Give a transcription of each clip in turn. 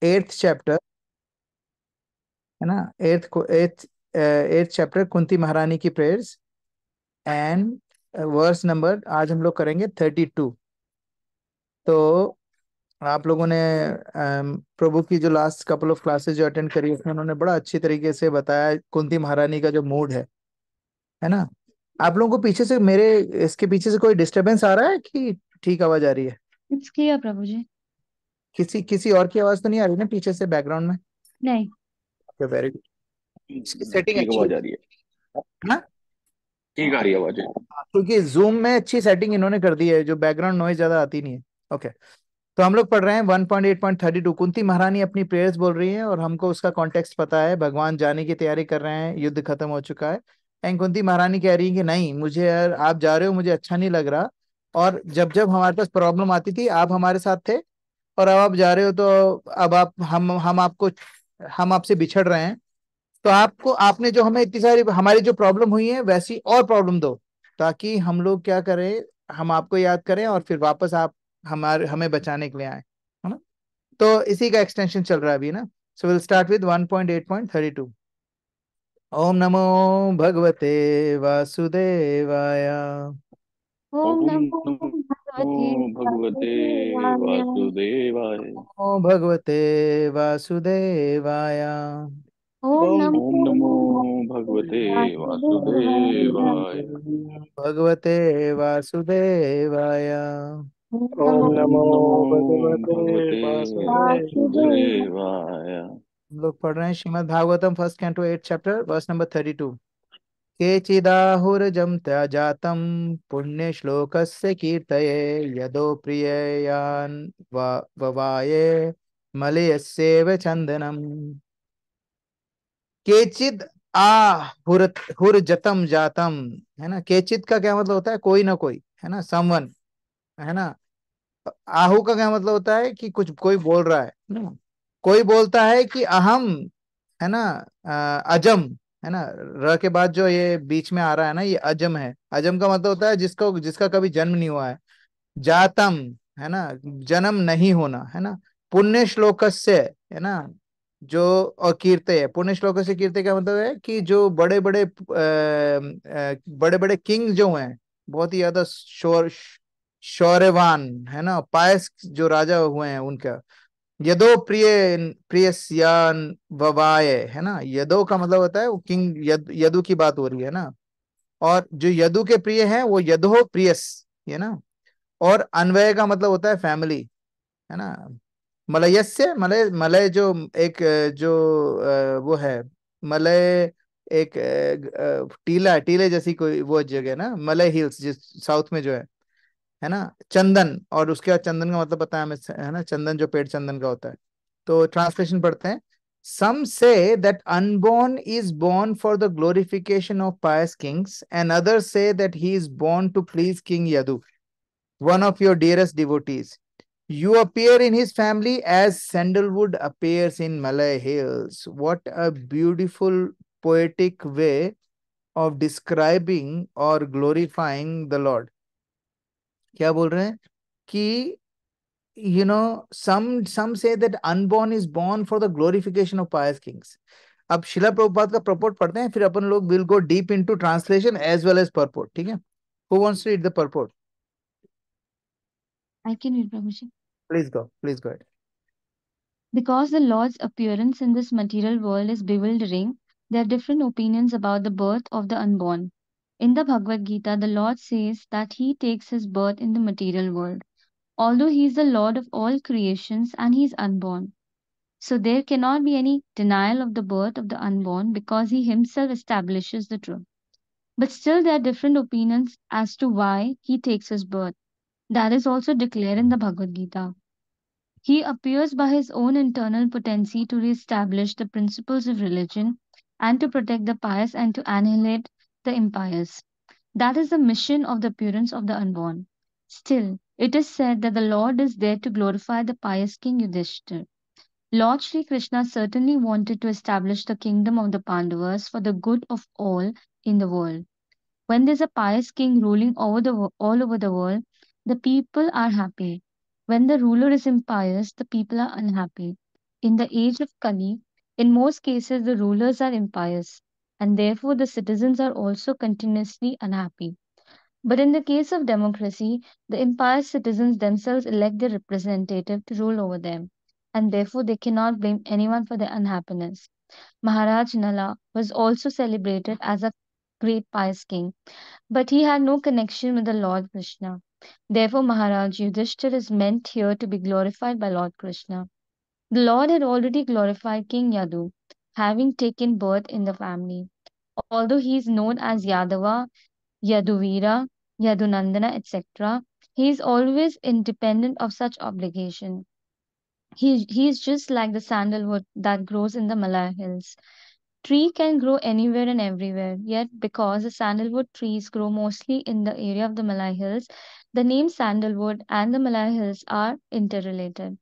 Eighth chapter, है ना, eighth chapter Kunti महारानी की प्रेयर्स, एंड वर्स नंबर आज हम लोग करेंगे 32। तो आप लोगों ने प्रभु की जो लास्ट कपल ऑफ क्लासेस जो अटेंड करी उसमें उन्होंने बड़ा अच्छी तरीके से बताया कुंती महारानी का जो मूड है ना। आप लोगों को पीछे से मेरे इसके पीछे से कोई डिस्टरबेंस आ रहा है कि ठीक आवाज आ रही है? इट्स क्लियर प्रभु जी। किसी किसी और की आवाज तो नहीं आ रही ना पीछे से बैकग्राउंड में? नहीं। Very good. इसकी सेटिंग ठीक अच्छी आवाज आ रही है। है ना? ठीक आ रही है आवाज। क्योंकि जूम में अच्छी सेटिंग इन्होंने कर दी है, जो बैकग्राउंड नॉइज ज्यादा आती नहीं है। ओके। तो हम लोग पढ़ रहे हैं 1.8.32। कुंती महारानी अपनी प्रेयर्स बोल रही हैं और हमको उसका कॉन्टेक्स्ट पता है। भगवान जाने की तैयारी कर रहे हैं, युद्ध खत्म हो चुका है। एंड कुंती महारानी कह रही है कि नहीं, मुझे यार आप जा रहे हो, मुझे अच्छा नहीं लग रहा। और जब जब हमारे पास प्रॉब्लम आती थी आप हमारे साथ थे, और अब आप जा रहे हो तो अब आप हम आपसे बिछड़ रहे हैं। तो आपको आपने जो हमें इतनी सारी हमारी जो प्रॉब्लम हुई है वैसी और प्रॉब्लम दो, ताकि हम लोग क्या करें, हम आपको याद करें और फिर वापस आप हमारे हमें बचाने के लिए आए, है ना। तो इसी का एक्सटेंशन चल रहा है अभी ना। So will start with 1.8.32। ओम नमो भगवते वासुदेवाय। ओम ओम नमो नमो भगवते भगवते वासुदेवाय। वासुदेवाय। ओम भगवते वासुदेवाय। ओम ओम ओम नमो नमो भगवते वासुदेवाय। वासुदेवाय। भगवते वासुदेवाय। ओम ओम नमो नमो ओम नमो भगवते भगवते वासुदेवाय। वासुदेवाय। हम लोग पढ़ रहे हैं Srimad Bhagavatam first canto 8 chapter verse number 32। केचिदाहुर्जं त्याजातं पुण्य श्लोकस्य कीर्तये यदो प्रिययान् ववाये मलयस्येव चंदनम। केचिद आ हुरजतम जातम, है ना। केचिद का क्या मतलब होता है? कोई ना कोई, है ना, समवन, है ना। आहु का क्या मतलब होता है? कि कुछ कोई बोल रहा है ना। कोई बोलता है कि अहम, है ना, अजम, है ना। र के बाद जो ये बीच में आ रहा है ना, ये अजम है। अजम का मतलब होता है जिसको जिसका कभी जन्म नहीं हुआ है। जातम, है ना, जन्म नहीं होना, है ना। पुण्य श्लोकस्य, है ना, जो, और कीर्ति है। पुण्य श्लोक से कीर्ति का मतलब है कि जो बड़े बड़े बड़े बड़े किंग जो हैं, बहुत ही ज्यादा शौर्यवान, है ना, पायस जो राजा हुए हैं उनका। यदो प्रिय प्रियस्यान ववाय, है ना। यदो का मतलब होता है वो किंग यदु की बात हो रही है ना। और जो यदु के प्रिय हैं वो यदो प्रियस, है ना। और अन्वय का मतलब होता है फैमिली, है ना। मलयस्य, मलय मलय जो एक वो है मलय, एक टीला, टीले जैसी कोई वो जगह ना, मलय हिल्स जिस साउथ में जो है ना। चंदन, और उसके बाद चंदन का मतलब पता है हमें, है ना, चंदन जो पेड़ चंदन का होता है। तो ट्रांसलेशन पढ़ते हैं। Some say that unborn is born for the glorification of pious kings and others say that he is born to please king Yadu, one of your dearest devotees. You appear in his family as sandalwood appears in Malay hills. What a beautiful poetic way of describing or glorifying the Lord. क्या बोल रहे हैं कि some say that unborn is born for the glorification of pious kings. अब शिला प्रभुपाद का प्रपोर्ट पढ़ते हैं, फिर अपन लोग will go deep into translation as well as purport, ठीक है। Who wants to read the purport? I can read प्रभु जी। Please go. Because the Lord's appearance in this material world is bewildering, there are different opinions about the birth of the unborn. In the Bhagavad Gita, the Lord says that he takes his birth in the material world, although he is the Lord of all creations and he is unborn. So there cannot be any denial of the birth of the unborn because he himself establishes the truth. But still, there are different opinions as to why he takes his birth. That is also declared in the Bhagavad Gita. He appears by his own internal potency to re-establish the principles of religion and to protect the pious and to annihilate the impious. That is the mission of the appearance of the unborn. Still, it is said that the Lord is there to glorify the pious King Yudhishthir. Lord Sri Krishna certainly wanted to establish the kingdom of the Pandavas for the good of all in the world. When there's a pious king ruling all over the world, the people are happy. When the ruler is impious, the people are unhappy. In the age of Kali, in most cases, the rulers are impious, and therefore the citizens are also continuously unhappy. But in the case of democracy, the impious citizens themselves elect their representative to rule over them, and therefore they cannot blame anyone for their unhappiness. Maharaj Nala was also celebrated as a great pious king, but he had no connection with the Lord Krishna. Therefore, Maharaj Yudhishthir is meant here to be glorified by Lord Krishna. The Lord had already glorified King Yadu, having taken birth in the family. Although he is known as Yadava, Yaduvira, Yadunandana, etc., he is always independent of such obligation. He is just like the sandalwood that grows in the Malay hills. Tree can grow anywhere and everywhere, yet because the sandalwood trees grow mostly in the area of the Malay hills, the name sandalwood and the Malay hills are interrelated.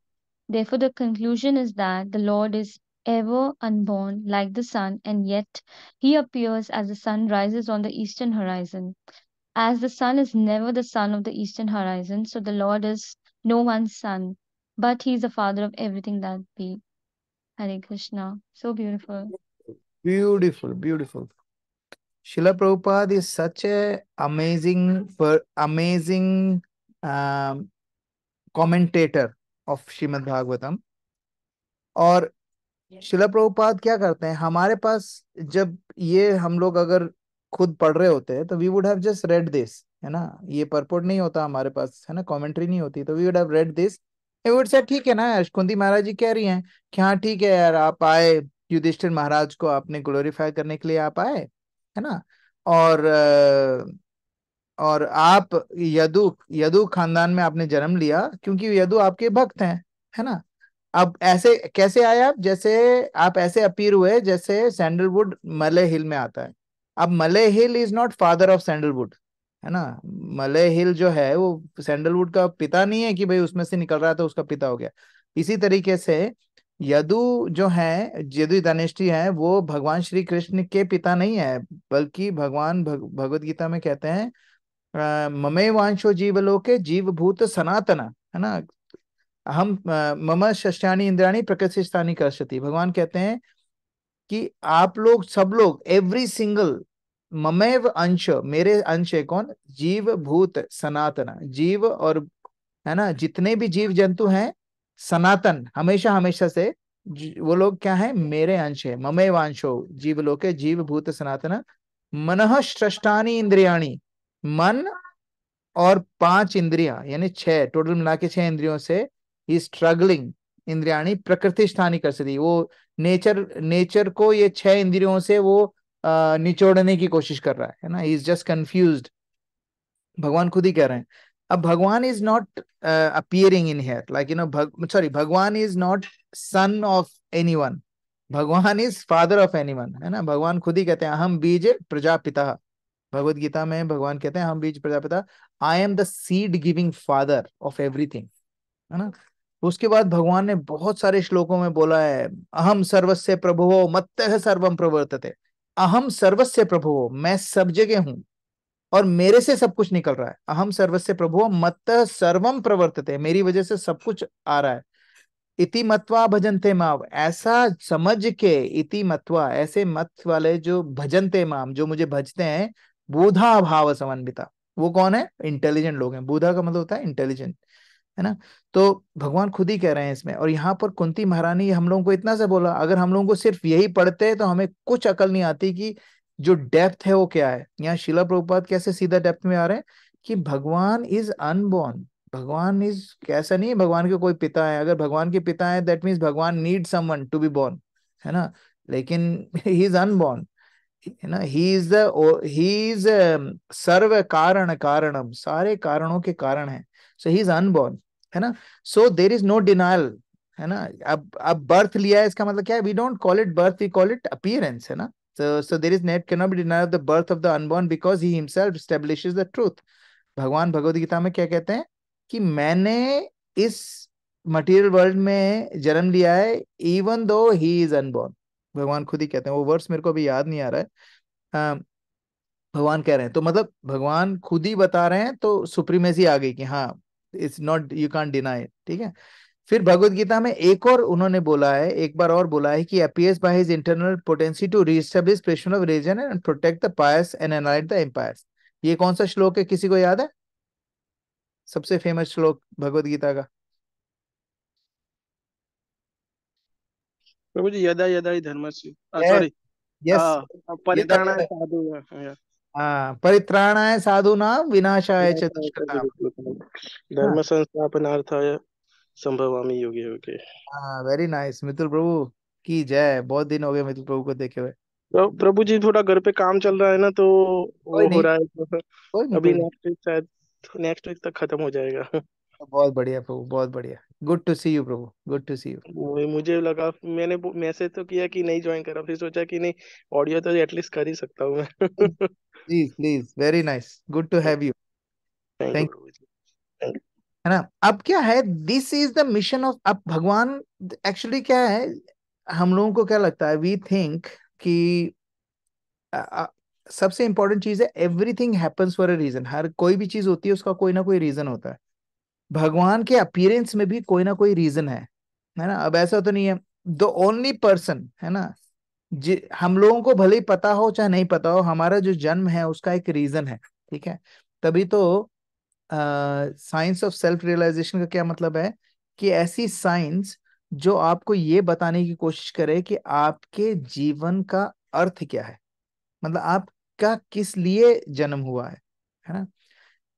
Therefore, the conclusion is that the Lord is ever unborn like the sun, and yet he appears as the sun rises on the eastern horizon. As the sun is never the son of the eastern horizon, so the Lord is no one's son, but he is the father of everything that be. Hare Krishna. So beautiful. Beautiful, beautiful. Srila Prabhupada is such a amazing um, commentator of Srimad Bhagavatam. और शिला प्रभुपाद क्या करते हैं हमारे पास, जब ये हम लोग अगर खुद पढ़ रहे होते हैं तो we would have just read this, है ना, ये परपोर्ट नहीं होता हमारे पास, है ना, कमेंट्री नहीं होती, तो we would have read this, we would say ठीक है ना यार, कुंती महाराज जी कह रही हैं कि हाँ ठीक है यार, आप आए युधिष्ठिर महाराज को आपने ग्लोरीफाई करने के लिए आप आए, है ना, और और आप यदु यदु खानदान में आपने जन्म लिया क्योंकि यदु आपके भक्त हैं, है ना। अब ऐसे कैसे आए आप, जैसे आप ऐसे अपीयर हुए जैसे सैंडलवुड मले हिल में आता है। अब Malaya hill is not father of sandalwood, है ना। मले हिल जो है वो सैंडलवुड का पिता नहीं है कि भाई उसमें से निकल रहा है तो उसका पिता हो गया। इसी तरीके से यदु जो है, यदु दानेष्टी है, वो भगवान श्री कृष्ण के पिता नहीं है, बल्कि भगवान भगवत गीता में कहते हैं ममे वांशो जीवलोके जीवभूत सनातन, है ना। हम मम षष्ठानि इंद्रियाणि प्रकृतिस्थानि कर्षति, भगवान कहते हैं कि आप लोग सब लोग एवरी सिंगल ममेव अंश, मेरे अंश है कौन, जीव भूत सनातन, जीव और, है ना, जितने भी जीव जंतु हैं सनातन हमेशा हमेशा से, वो लोग क्या है, मेरे अंश है। ममेव अंशो जीवलोके जीव भूत सनातन मनः षष्ठानि इंद्रियाणि, मन और 5 इंद्रियां यानी 6, टोटल मिला के 6 इंद्रियों से ही स्ट्रगलिंग, इंद्रियाणी प्रकृति स्थानी कर सकती, वो नेचर को ये 6 इंद्रियों से वो निचोड़ने की कोशिश कर रहा है ना, ही इज जस्ट कंफ्यूज्ड। भगवान खुद ही कह रहे हैं। अब Bhagavan is not appearing in here like you know, sorry, Bhagavan is not son of anyone, Bhagavan is father of anyone, है ना। भगवान खुद ही कहते हैं हम बीज प्रजापिता, भगवत गीता में भगवान कहते हैं हम बीज Prajapita, I am the seed giving father of everything, है ना। उसके बाद भगवान ने बहुत सारे श्लोकों में बोला है अहम सर्वस्य प्रभुवो मत्तः सर्वम प्रवर्तते, अहम सर्वस्य प्रभुवो, मैं सब जगह हूं और मेरे से सब कुछ निकल रहा है। अहम सर्वस्य प्रभुवो मत्तः सर्वम प्रवर्तते, मेरी वजह से सब कुछ आ रहा है। इति मत्वा भजन्ते माम, ऐसा समझ के, इति मत्वा, ऐसे मत वाले जो भजन्ते माम, जो मुझे भजते हैं, बूधा भाव समन्विता, वो कौन है, इंटेलिजेंट लोग हैं। बूधा का मतलब होता है इंटेलिजेंट, है ना। तो भगवान खुद ही कह रहे हैं इसमें। और यहाँ पर कुंती महारानी हम लोगों को इतना सा बोला, अगर हम लोगों को सिर्फ यही पढ़ते तो हमें कुछ अकल नहीं आती कि जो डेप्थ है वो क्या है। यहाँ शिला प्रभुपाद कैसे सीधा डेप्थ में आ रहे हैं कि भगवान इज अनबॉर्न, भगवान इज, कैसा नहीं है भगवान के कोई पिता है, अगर भगवान के पिता है दैट मीन्स भगवान need someone to be born, है ना। लेकिन ही इज अनबॉर्न, है ना। ही इज सर्व कारण कारणम, सारे कारणों के कारण है। सो ही इज अनबॉर्न, है ना। सो देर इज नो डिनायल, है ना। अब बर्थ लिया है इसका मतलब क्या है, we don't call it birth, we call it appearance, है ना। So there is net cannot be denial of the birth of the unborn because he himself establishes the truth. भगवान भगवद गीता में क्या कहते हैं कि मैंने इस मटेरियल वर्ल्ड में जन्म लिया है even though he is unborn, भगवान खुद ही कहते हैं। वो वर्ड्स मेरे को अभी याद नहीं आ रहा है, भगवान कह रहे हैं, तो मतलब भगवान खुद ही बता रहे हैं, तो सुप्रीमेसी आ गई कि हाँ, it's not, you can't deny, ठीक है। फिर भगवत गीता में एक और उन्होंने बोला है, एक बार और बोला है कि appears by his internal potency to reestablish प्रेशन of religion and protect the pious and enlight the empires. ये कौन सा श्लोक है, किसी को याद है? सबसे फेमस श्लोक भगवत गीता का। प्रभु जी, यदा यदा ही धर्मस्य, यस। Sorry, yes. यदा परित्राणाय यदा। साधु, हाँ, परित्राणाय साधूनां विनाशाय च विनाशाय च दुष्कृताम्। दुष्कृताम्, हाँ। धर्म संस्थापनार्थाय संभवामि युगे युगे। हाँ, वेरी नाइस मितुल प्रभु की जय। बहुत दिन हो गए मितुल प्रभु को देखे हुए। प्रभु जी, थोड़ा घर पे काम चल रहा है ना, तो कोई वो हो नहीं, रहा है, तो कोई नहीं, अभी कोई नहीं। नेक्स्ट वीक शायद, नेक्स्ट वीक तक खत्म हो जाएगा। बहुत बढ़िया प्रभु, बहुत बढ़िया। गुड टू सी यू प्रभु, गुड टू सी यू। मुझे लगा, मैंने मैसेज तो किया कि नहीं ज्वाइन करा, फिर सोचा कि नहीं, ऑडियो तो एटलीस्ट कर ही सकता हूँ मैं। Please please, very nice, good to have you. Thank you thank. प्रभु जी, थैंक है ना? अब क्या है, this is the mission of, अब भगवान एक्चुअली क्या है, हम लोगों को क्या लगता है, वी थिंक कि अ, अ, सबसे इंपॉर्टेंट चीज है everything happens for a reason. हर कोई भी चीज होती है उसका कोई ना कोई रीजन होता है। भगवान के अपीयरेंस में भी कोई ना कोई रीजन है ना? अब ऐसा तो नहीं है द ओनली पर्सन, है ना? हम लोगों को भले ही पता हो चाहे नहीं पता हो, हमारा जो जन्म है उसका एक रीजन है। ठीक है? तभी तो साइंस ऑफ सेल्फ रियलाइजेशन का क्या मतलब है, कि ऐसी साइंस जो आपको ये बताने की कोशिश करे कि आपके जीवन का अर्थ क्या है, मतलब आपका किस लिए जन्म हुआ है ना?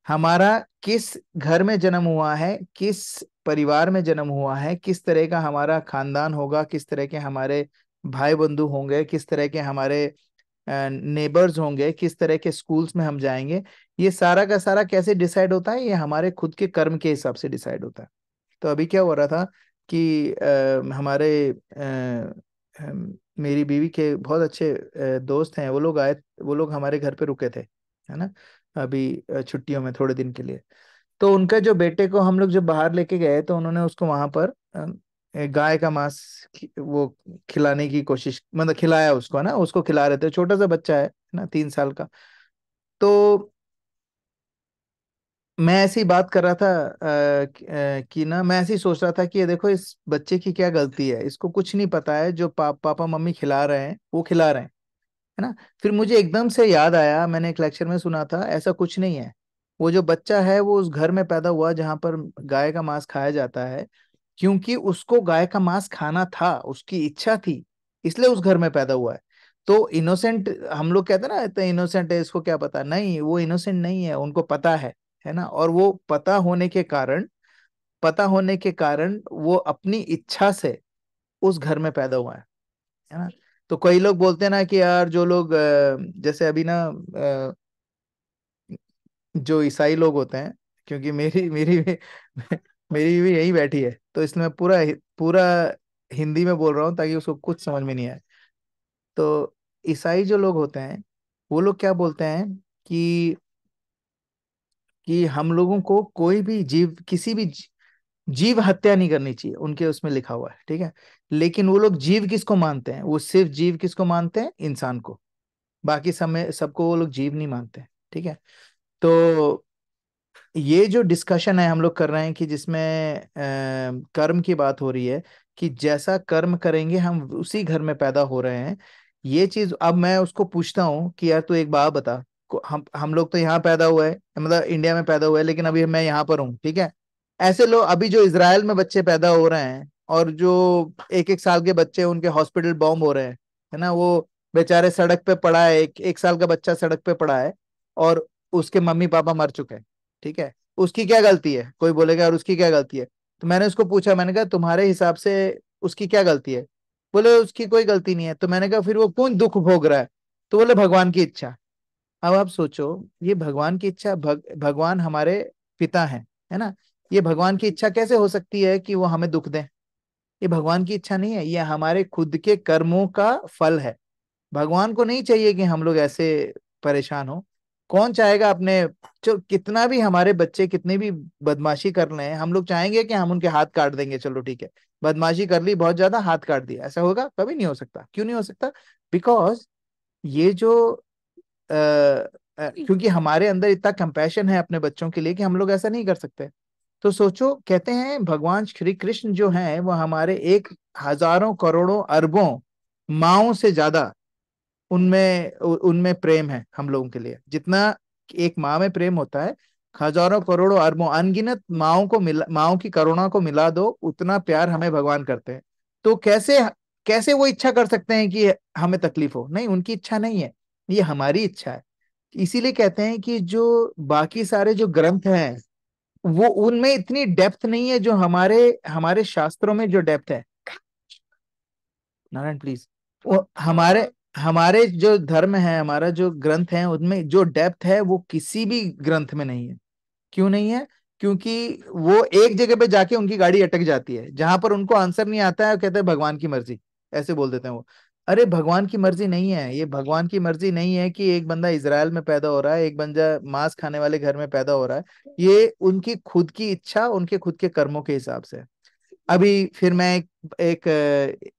हमारा किस घर में जन्म हुआ है, किस परिवार में जन्म हुआ है, किस तरह का हमारा खानदान होगा, किस तरह के हमारे भाई बंधु होंगे, किस तरह के हमारे नेबर्स होंगे, किस तरह के स्कूल्स में हम जाएंगे, ये सारा का सारा कैसे डिसाइड होता है? ये हमारे खुद के कर्म के हिसाब से डिसाइड होता है। तो अभी क्या हो रहा था कि हमारे मेरी बीवी के बहुत अच्छे दोस्त हैं, वो लोग आए, वो लोग हमारे घर पे रुके थे, है ना? अभी छुट्टियों में थोड़े दिन के लिए। तो उनका जो बेटे को हम लोग जब बाहर लेके गए तो उन्होंने उसको वहां पर गाय का मांस वो खिलाने की कोशिश, मतलब खिलाया उसको, है ना? उसको खिला रहे थे, छोटा सा बच्चा है ना, 3 साल का। तो मैं ऐसी बात कर रहा था कि ना, मैं ऐसे ही सोच रहा था कि ये देखो, इस बच्चे की क्या गलती है, इसको कुछ नहीं पता है, जो पापा मम्मी खिला रहे हैं वो खिला रहे हैं, है ना? फिर मुझे एकदम से याद आया, मैंने एक लेक्चर में सुना था, ऐसा कुछ नहीं है। वो जो बच्चा है वो उस घर में पैदा हुआ जहां पर गाय का मांस खाया जाता है, क्योंकि उसको गाय का मांस खाना था, उसकी इच्छा थी, इसलिए उस घर में पैदा हुआ है। तो इनोसेंट, हम लोग कहते हैं ना, इतना इनोसेंट है, इसको क्या पता, नहीं, वो इनोसेंट नहीं है, उनको पता है ना? और वो पता होने के कारण वो अपनी इच्छा से उस घर में पैदा हुआ है ना? तो कई लोग बोलते हैं ना कि यार, जो लोग जैसे अभी ना जो ईसाई लोग होते हैं, क्योंकि मेरी मेरी मेरी भी यही बैठी है, तो इसलिए मैं पूरा पूरा हिंदी में बोल रहा हूँ ताकि उसको कुछ समझ में नहीं आए। तो ईसाई जो लोग होते हैं, वो लोग क्या बोलते हैं कि हम लोगों को कोई भी जीव, किसी भी जीव हत्या नहीं करनी चाहिए, उनके उसमें लिखा हुआ है, ठीक है? लेकिन वो लोग जीव किसको मानते हैं, वो सिर्फ जीव किसको मानते हैं, इंसान को। बाकी समय सबको वो लोग जीव नहीं मानते हैं, ठीक है? तो ये जो डिस्कशन है हम लोग कर रहे हैं कि जिसमें कर्म की बात हो रही है, कि जैसा कर्म करेंगे हम उसी घर में पैदा हो रहे हैं। ये चीज अब मैं उसको पूछता हूँ कि यार तू एक बात बता, हम लोग तो यहाँ पैदा हुए हैं, मतलब इंडिया में पैदा हुए हैं, लेकिन अभी मैं यहाँ पर हूँ, ठीक है? ऐसे लोग अभी जो इसराइल में बच्चे पैदा हो रहे हैं, और जो 1-1 साल के बच्चे, उनके हॉस्पिटल बॉम्ब हो रहे हैं, है ना? वो बेचारे सड़क पे पड़ा है, 1 साल का बच्चा सड़क पे पड़ा है, और उसके मम्मी पापा मर चुके हैं, ठीक है? उसकी क्या गलती है, कोई बोलेगा, और उसकी क्या गलती है? तो मैंने उसको पूछा, मैंने कहा तुम्हारे हिसाब से उसकी क्या गलती है? बोले उसकी कोई गलती नहीं है। तो मैंने कहा फिर वो क्यों दुख भोग रहा है? तो बोले भगवान की इच्छा। अब आप सोचो, ये भगवान की इच्छा, भगवान हमारे पिता हैं, है ना? ये भगवान की इच्छा कैसे हो सकती है कि वो हमें दुख दें? ये भगवान की इच्छा नहीं है, ये हमारे खुद के कर्मों का फल है। भगवान को नहीं चाहिए कि हम लोग ऐसे परेशान हो। कौन चाहेगा अपने, जो कितना भी हमारे बच्चे कितनी भी बदमाशी कर रहे हैं, हम लोग चाहेंगे कि हम उनके हाथ काट देंगे, चलो ठीक है, बदमाशी कर ली बहुत ज्यादा, हाथ काट दिया, ऐसा होगा? कभी नहीं हो सकता। क्यों नहीं हो सकता? बिकॉज ये जो क्योंकि हमारे अंदर इतना कंपैशन है अपने बच्चों के लिए कि हम लोग ऐसा नहीं कर सकते। तो सोचो, कहते हैं भगवान श्री कृष्ण जो हैं वो हमारे एक हजारों करोड़ों अरबों माओं से ज्यादा उनमें उनमें प्रेम है हम लोगों के लिए। जितना एक माँ में प्रेम होता है, हजारों करोड़ों अरबों अनगिनत माओं की करुणा को मिला दो, उतना प्यार हमें भगवान करते हैं। तो कैसे कैसे वो इच्छा कर सकते हैं कि हमें तकलीफ हो? नहीं, उनकी इच्छा नहीं है, ये हमारी इच्छा है। इसीलिए कहते हैं कि जो बाकी सारे जो ग्रंथ हैं वो उनमें इतनी डेप्थ नहीं है जो हमारे हमारे शास्त्रों में जो डेप्थ है। नारायण प्लीज। वो हमारे हमारे जो धर्म है, हमारा जो ग्रंथ है, उनमें जो डेप्थ है वो किसी भी ग्रंथ में नहीं है। क्यों नहीं है? क्योंकि वो एक जगह पे जाके उनकी गाड़ी अटक जाती है, जहां पर उनको आंसर नहीं आता है, कहते हैं भगवान की मर्जी, ऐसे बोल देते हैं वो। अरे भगवान की मर्जी नहीं है ये, भगवान की मर्जी नहीं है कि एक बंदा इसराइल में पैदा हो रहा है, एक बंदा मांस खाने वाले घर में पैदा हो रहा है। ये उनकी खुद की इच्छा, उनके खुद के कर्मों के हिसाब से है। अभी फिर मैं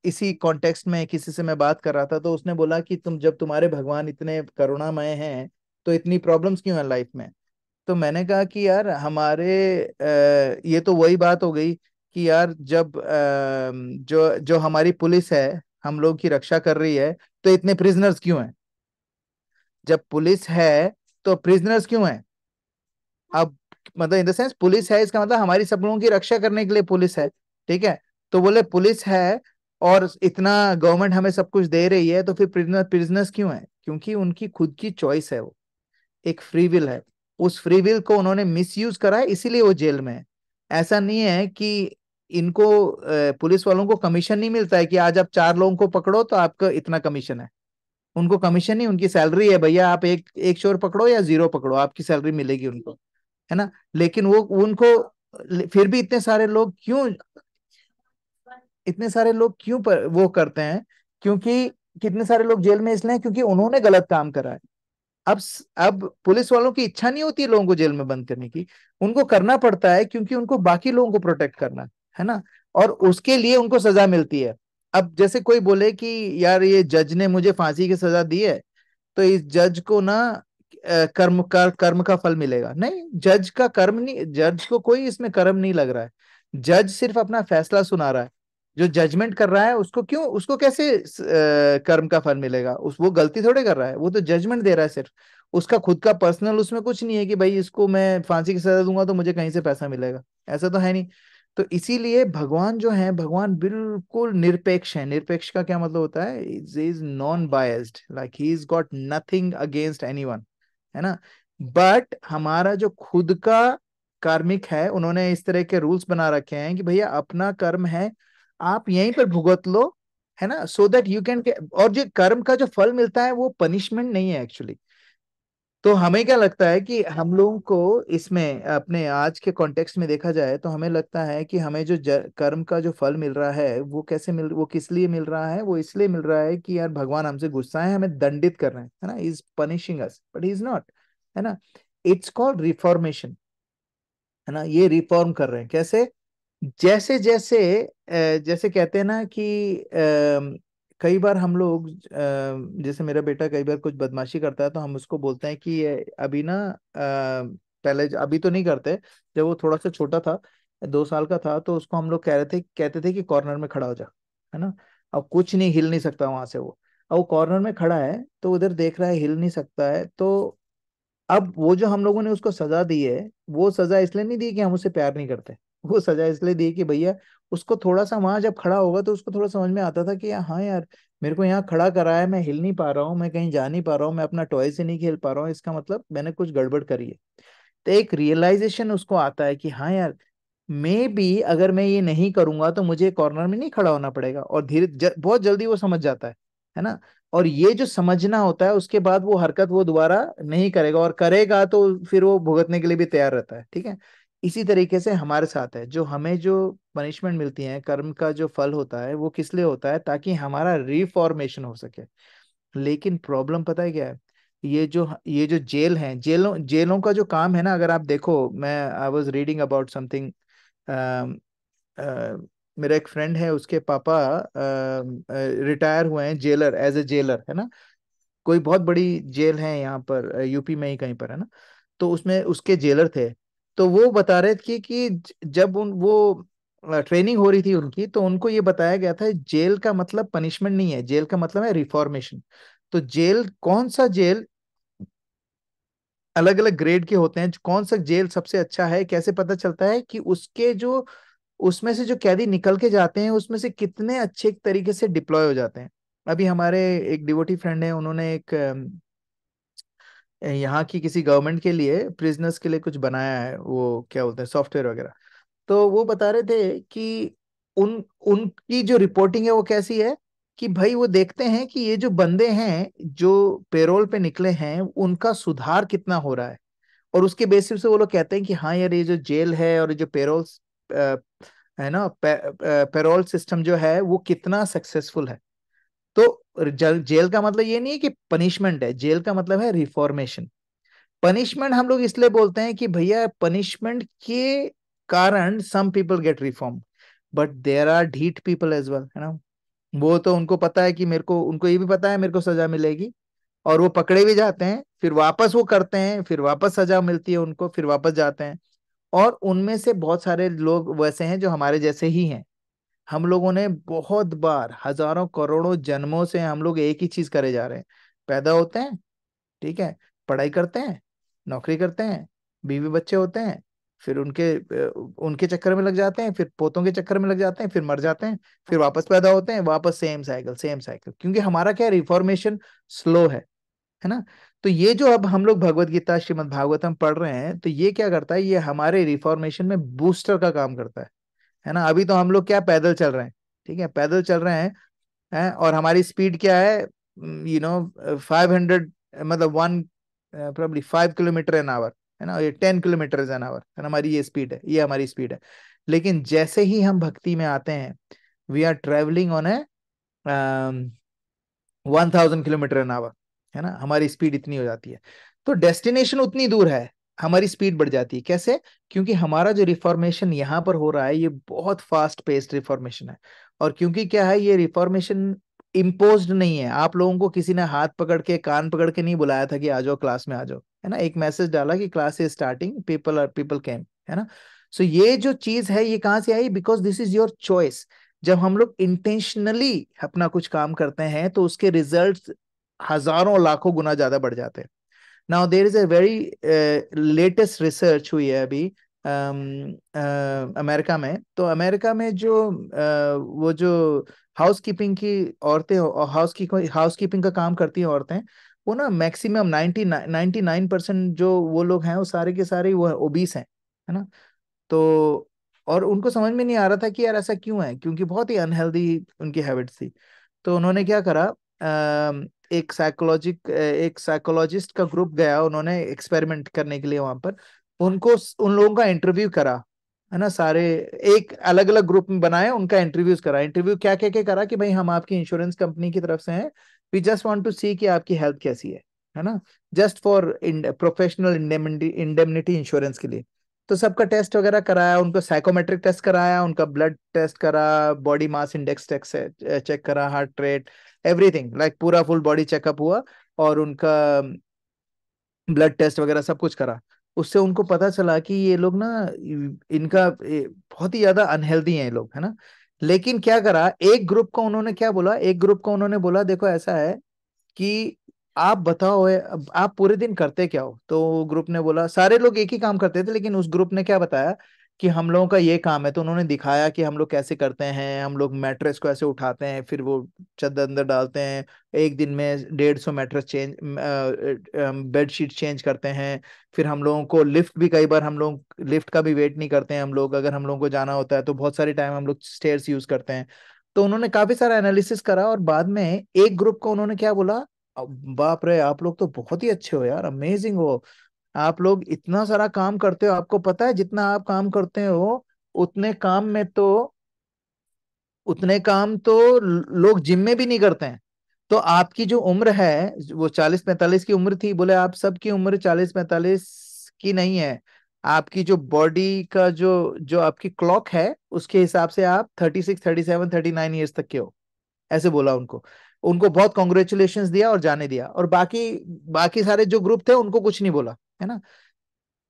इसी कॉन्टेक्स्ट में किसी से मैं बात कर रहा था, तो उसने बोला कि तुम जब तुम्हारे भगवान इतने करुणामय हैं तो इतनी प्रॉब्लम्स क्यों है लाइफ में? तो मैंने कहा कि यार हमारे ये तो वही बात हो गई कि यार जब जो जो हमारी पुलिस है हम लोग की रक्षा कर रही है, तो इतने प्रिजनर्स क्यों हैं? जब पुलिस है तो प्रिजनर्स क्यों हैं? अब मतलब इन द सेंस पुलिस है, इसका मतलब हमारी सब लोगों की रक्षा करने के लिए पुलिस है। ठीक है, तो बोले पुलिस है और इतना गवर्नमेंट हमें सब कुछ दे रही है, तो फिर प्रिजनर्स क्यों है? क्योंकि उनकी खुद की चॉइस है, वो एक फ्री विल है। उस फ्री विल को उन्होंने मिसयूज करा है, इसीलिए वो जेल में है। ऐसा नहीं है कि इनको पुलिस वालों को कमीशन नहीं मिलता है कि आज आप 4 लोगों को पकड़ो तो आपका इतना कमीशन है। उनको कमीशन नहीं, उनकी सैलरी है, भैया आप एक एक चोर पकड़ो या 0 पकड़ो, आपकी सैलरी मिलेगी उनको, है ना। लेकिन वो उनको फिर भी इतने सारे लोग क्यों वो करते हैं? क्योंकि कितने सारे लोग जेल में इसलिए हैं क्योंकि उन्होंने गलत काम करा है। अब पुलिस वालों की इच्छा नहीं होती लोगों को जेल में बंद करने की, उनको करना पड़ता है क्योंकि उनको बाकी लोगों को प्रोटेक्ट करना है ना। और उसके लिए उनको सजा मिलती है। अब जैसे कोई बोले कि यार ये जज ने मुझे फांसी की सजा दी है, तो इस जज को ना कर्म का फल मिलेगा। नहीं, जज का कर्म नहीं, जज को कोई इसमें कर्म नहीं लग रहा है। जज सिर्फ अपना फैसला सुना रहा है। जो जजमेंट कर रहा है उसको कैसे कर्म का फल मिलेगा? वो गलती थोड़े कर रहा है, वो तो जजमेंट दे रहा है सिर्फ। उसका खुद का पर्सनल उसमें कुछ नहीं है कि भाई इसको मैं फांसी की सजा दूंगा तो मुझे कहीं से पैसा मिलेगा, ऐसा तो है नहीं। तो इसीलिए भगवान जो है, भगवान बिल्कुल निरपेक्ष है। निरपेक्ष का क्या मतलब होता है? Is non biased, like he is got nothing against anyone, है ना। बट हमारा जो खुद का कार्मिक है, उन्होंने इस तरह के रूल्स बना रखे हैं कि भैया अपना कर्म है, आप यहीं पर भुगत लो, है ना, सो दैट यू कैन। और जो कर्म का जो फल मिलता है वो पनिशमेंट नहीं है एक्चुअली। तो हमें क्या लगता है कि हम लोगों को इसमें अपने आज के कॉन्टेक्स्ट में देखा जाए तो हमें लगता है कि हमें जो कर्म का जो फल मिल रहा है वो किस लिए मिल रहा है? वो इसलिए मिल रहा है कि यार भगवान हमसे गुस्सा है, हमें दंडित कर रहे हैं, है ना, is punishing us, but he is not, है ना। इट्स कॉल्ड रिफॉर्मेशन, है ना। ये रिफॉर्म कर रहे हैं कैसे? जैसे जैसे जैसे कहते हैं ना कि कई बार हम लोग जैसे मेरा बेटा कई बार कुछ बदमाशी करता है तो हम उसको बोलते हैं कि ये अभी ना पहले अभी तो नहीं करते, जब वो थोड़ा सा छोटा था, 2 साल का था, तो उसको हम लोग कहते थे कि कॉर्नर में खड़ा हो जा, है ना। अब कुछ नहीं, हिल नहीं सकता वहां से वो। अब वो कॉर्नर में खड़ा है तो उधर देख रहा है, हिल नहीं सकता है। तो अब वो जो हम लोगों ने उसको सजा दी है, वो सजा इसलिए नहीं दी कि हम उससे प्यार नहीं करते, वो सजा इसलिए दी कि भैया उसको थोड़ा सा वहां जब खड़ा होगा तो उसको थोड़ा समझ में आता था कि हाँ यार, मेरे को यहाँ खड़ा करा है, मैं हिल नहीं पा रहा हूँ, मैं कहीं जा नहीं पा रहा हूँ, मैं अपना टॉय से नहीं खेल पा रहा हूँ, इसका मतलब मैंने कुछ गड़बड़ करी है। तो एक रियलाइजेशन उसको आता है कि हाँ यार, मे बी अगर मैं ये नहीं करूंगा तो मुझे कॉर्नर में नहीं खड़ा होना पड़ेगा। और बहुत जल्दी वो समझ जाता है ना। और ये जो समझना होता है, उसके बाद वो हरकत वो दोबारा नहीं करेगा, और करेगा तो फिर वो भुगतने के लिए भी तैयार रहता है। ठीक है, इसी तरीके से हमारे साथ है, जो हमें जो पनिशमेंट मिलती है, कर्म का जो फल होता है, वो किस लिए होता है? ताकि हमारा रिफॉर्मेशन हो सके। लेकिन प्रॉब्लम पता है क्या है? ये जो जेल है, जेलों जेलों का जो काम है ना, अगर आप देखो, मैं I was reading about something. मेरा एक फ्रेंड है, उसके पापा रिटायर हुए हैं जेलर, एज ए जेलर, है ना। कोई बहुत बड़ी जेल है यहाँ पर, यूपी में ही कहीं पर, है ना। तो उसमें उसके जेलर थे। तो वो बता रहे थे कि जब उन वो ट्रेनिंग हो रही थी उनकी, तो उनको ये बताया गया था जेल का मतलब पनिशमेंट नहीं है, जेल का मतलब है रिफॉर्मेशन। तो जेल, कौन सा जेल, अलग अलग ग्रेड के होते हैं, कौन सा जेल सबसे अच्छा है कैसे पता चलता है? कि उसके जो, उसमें से जो कैदी निकल के जाते हैं उसमें से कितने अच्छे तरीके से डिप्लॉय हो जाते हैं। अभी हमारे एक डिवोटी फ्रेंड है, उन्होंने एक यहाँ की किसी गवर्नमेंट के लिए प्रिजनर्स के लिए कुछ बनाया है, वो क्या बोलते हैं, सॉफ्टवेयर वगैरह। तो वो बता रहे थे कि उन उनकी जो रिपोर्टिंग है वो कैसी है, कि भाई वो देखते हैं कि ये जो बंदे हैं जो पेरोल पे निकले हैं उनका सुधार कितना हो रहा है, और उसके बेसिस से वो लोग कहते हैं कि हाँ यार, ये जो जेल है और ये जो पेरोल है ना, पेरोल सिस्टम जो है वो कितना सक्सेसफुल है। तो जेल का मतलब ये नहीं है कि पनिशमेंट है, जेल का मतलब है रिफॉर्मेशन। पनिशमेंट हम लोग इसलिए बोलते हैं कि भैया पनिशमेंट के कारण some people get reform, but there are ढीठ पीपल एज वेल, है ना। वो तो उनको पता है कि मेरे को, उनको ये भी पता है मेरे को सजा मिलेगी, और वो पकड़े भी जाते हैं, फिर वापस वो करते हैं, फिर वापस सजा मिलती है उनको, फिर वापस जाते हैं। और उनमें से बहुत सारे लोग वैसे हैं जो हमारे जैसे ही हैं। हम लोगों ने बहुत बार, हजारों करोड़ों जन्मों से हम लोग एक ही चीज करे जा रहे हैं। पैदा होते हैं, ठीक है, पढ़ाई करते हैं, नौकरी करते हैं, बीवी बच्चे होते हैं, फिर उनके चक्कर में लग जाते हैं, फिर पोतों के चक्कर में लग जाते हैं, फिर मर जाते हैं, फिर वापस पैदा होते हैं, वापस सेम साइकिल सेम साइकिल, क्योंकि हमारा क्या, रिफॉर्मेशन स्लो है ना। तो ये जो अब हम लोग भगवत गीता श्रीमद् भागवतम पढ़ रहे हैं, तो ये क्या करता है, ये हमारे रिफॉर्मेशन में बूस्टर का काम करता है ना। अभी तो हम लोग क्या, पैदल चल रहे हैं, ठीक है, पैदल चल रहे हैं, और हमारी स्पीड क्या है, 500, मतलब one, probably 5 kilometre an hour, है ना, ये 10 किलोमीटर एन आवर है ना, हमारी ये स्पीड है, ये हमारी स्पीड है। लेकिन जैसे ही हम भक्ति में आते हैं, we are travelling on a 1000 kilometre an hour, है ना, हमारी स्पीड इतनी हो जाती है। तो डेस्टिनेशन उतनी दूर है, हमारी स्पीड बढ़ जाती है, कैसे? क्योंकि हमारा जो रिफॉर्मेशन यहाँ पर हो रहा है ये बहुत फास्ट पेस्ड रिफॉर्मेशन है। और क्योंकि क्या है, ये रिफॉर्मेशन इम्पोज्ड नहीं है, आप लोगों को किसी ने हाथ पकड़ के, कान पकड़ के नहीं बुलाया था कि आ जाओ क्लास में आ जाओ, है ना, एक मैसेज डाला कि class is starting, people came, है ना। सो ये जो चीज है ये कहाँ से आई? Because this is your choice. जब हम लोग इंटेंशनली अपना कुछ काम करते हैं तो उसके रिजल्ट्स हजारों लाखों गुना ज्यादा बढ़ जाते हैं। Now there is a very latest research हुई है अभी अमेरिका में। तो अमेरिका में जो वो जो हाउस कीपिंग की औरतें, हाउस कीपिंग का काम करती हैं औरतें, वो ना मैक्सिमम 99% जो वो लोग हैं वो सारे के सारे वो ओबीस हैं, है ना। तो और उनको समझ में नहीं आ रहा था कि यार ऐसा क्यों है, क्योंकि बहुत ही अनहेल्दी उनकी हैबिट्स थी। तो उन्होंने क्या करा, एक साइकोलॉजिस्ट का ग्रुप गया, उन्होंने एक्सपेरिमेंट करने के लिए वहां पर उनको, उन लोगों का इंटरव्यू करा, है ना, सारे एक अलग अलग ग्रुप में बनाए, उनका इंटरव्यूज करा। इंटरव्यू क्या क्या क्या करा कि भाई हम आपकी इंश्योरेंस कंपनी की तरफ से हैं, वी जस्ट वांट टू सी कि आपकी हेल्थ कैसी है ना, just for professional indemnity insurance के लिए। तो सबका टेस्ट वगैरह कराया, उनको साइकोमेट्रिक टेस्ट कराया, उनका ब्लड टेस्ट करा, बॉडी मास इंडेक्स चेक करा, हार्ट रेट, एवरीथिंग, लाइक पूरा फुल बॉडी चेकअप हुआ, और उनका ब्लड टेस्ट वगैरह सब कुछ करा। उससे उनको पता चला कि ये लोग ना, इनका बहुत ही ज्यादा अनहेल्दी हैं ये लोग, है ना। लेकिन क्या करा, एक ग्रुप को उन्होंने क्या बोला, एक ग्रुप को उन्होंने बोला देखो ऐसा है कि आप बताओ अब आप पूरे दिन करते क्या हो। तो ग्रुप ने बोला, सारे लोग एक ही काम करते थे, लेकिन उस ग्रुप ने क्या बताया कि हम लोगों का ये काम है। तो उन्होंने दिखाया कि हम लोग कैसे करते हैं, हम लोग मैट्रेस को ऐसे उठाते हैं, फिर वो चादर अंदर डालते हैं, एक दिन में 150 मैट्रेस चेंज, बेडशीट चेंज करते हैं। फिर हम लोगों को लिफ्ट भी, कई बार हम लोग लिफ्ट का भी वेट नहीं करते हैं हम लोग, अगर हम लोगों को जाना होता है तो बहुत सारे टाइम हम लोग स्टेयर्स यूज करते हैं। तो उन्होंने काफी सारा एनालिसिस करा, और बाद में एक ग्रुप को उन्होंने क्या बोला, बाप रे आप लोग तो बहुत ही अच्छे हो यार, अमेजिंग हो, आप लोग इतना सारा काम करते हो, आपको पता है जितना आप काम करते हो उतने काम में तो उतने काम तो लोग जिम में भी नहीं करते हैं। तो आपकी जो उम्र है, वो 40-45 की उम्र थी, बोले आप सबकी उम्र 40-45 की नहीं है, आपकी जो बॉडी का जो जो आपकी क्लॉक है उसके हिसाब से आप 36, 37, 39 ईयर्स तक के हो, ऐसे बोला उनको। उनको बहुत कॉन्ग्रेचुलेशंस दिया और जाने दिया, और बाकी बाकी सारे जो ग्रुप थे उनको कुछ नहीं बोला, है ना।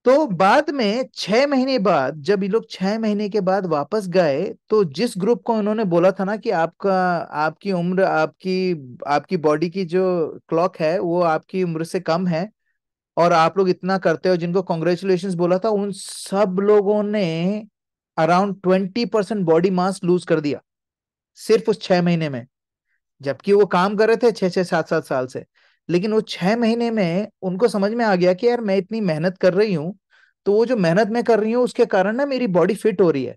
तो बाद में 6 महीने बाद, जब ये लोग 6 महीने के बाद वापस गए, तो जिस ग्रुप को उन्होंने बोला था ना कि आपका, आपकी उम्र, आपकी आपकी बॉडी की जो क्लॉक है वो आपकी उम्र से कम है और आप लोग इतना करते हो, जिनको कॉन्ग्रेचुलेशंस बोला था, उन सब लोगों ने अराउंड 20% बॉडी मास लूज कर दिया सिर्फ उस 6 महीने में। जबकि वो काम कर रहे थे 6 6 7 7 साल से, लेकिन वो 6 महीने में उनको समझ में आ गया कि यार मैं इतनी मेहनत कर रही हूँ, तो वो जो मेहनत मैं कर रही हूँ उसके कारण ना मेरी बॉडी फिट हो रही है।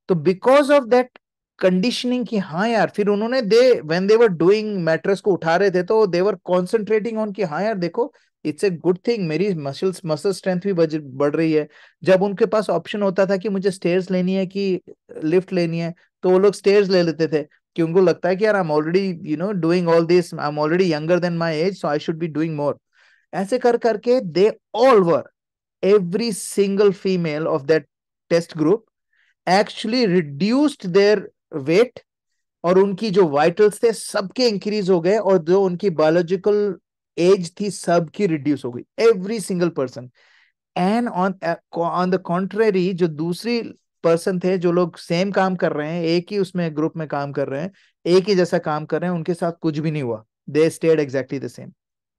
तो बिकॉज ऑफ दैट कंडीशनिंग कि हाँ यार, फिर उन्होंने they when they were doing mattress को उठा रहे थे तो दे वर कॉन्सेंट्रेटिंग ऑन कि हाँ यार देखो, इट्स ए गुड थिंग, मेरी मसल स्ट्रेंथ भी बढ़ रही है। जब उनके पास ऑप्शन होता था कि मुझे स्टेयर्स लेनी है कि लिफ्ट लेनी है, तो वो लोग स्टेयर्स ले लेते थे, कि उनको लगता है कि यार I am already doing all this, I am already younger than my age, so I should be doing more. ऐसे कर करके they all were, every single female of that test group actually reduced their weight, और उनकी जो vitals थे सबके increase हो गए, और जो उनकी बायोलॉजिकल एज थी सबकी रिड्यूस हो गई, every single person. And on the contrary, जो दूसरी पर्सन थे, जो लोग सेम काम कर रहे हैं, एक ही उसमें ग्रुप में काम कर रहे हैं, एक ही जैसा काम कर रहे हैं, उनके साथ कुछ भी नहीं हुआ, they stayed exactly the same.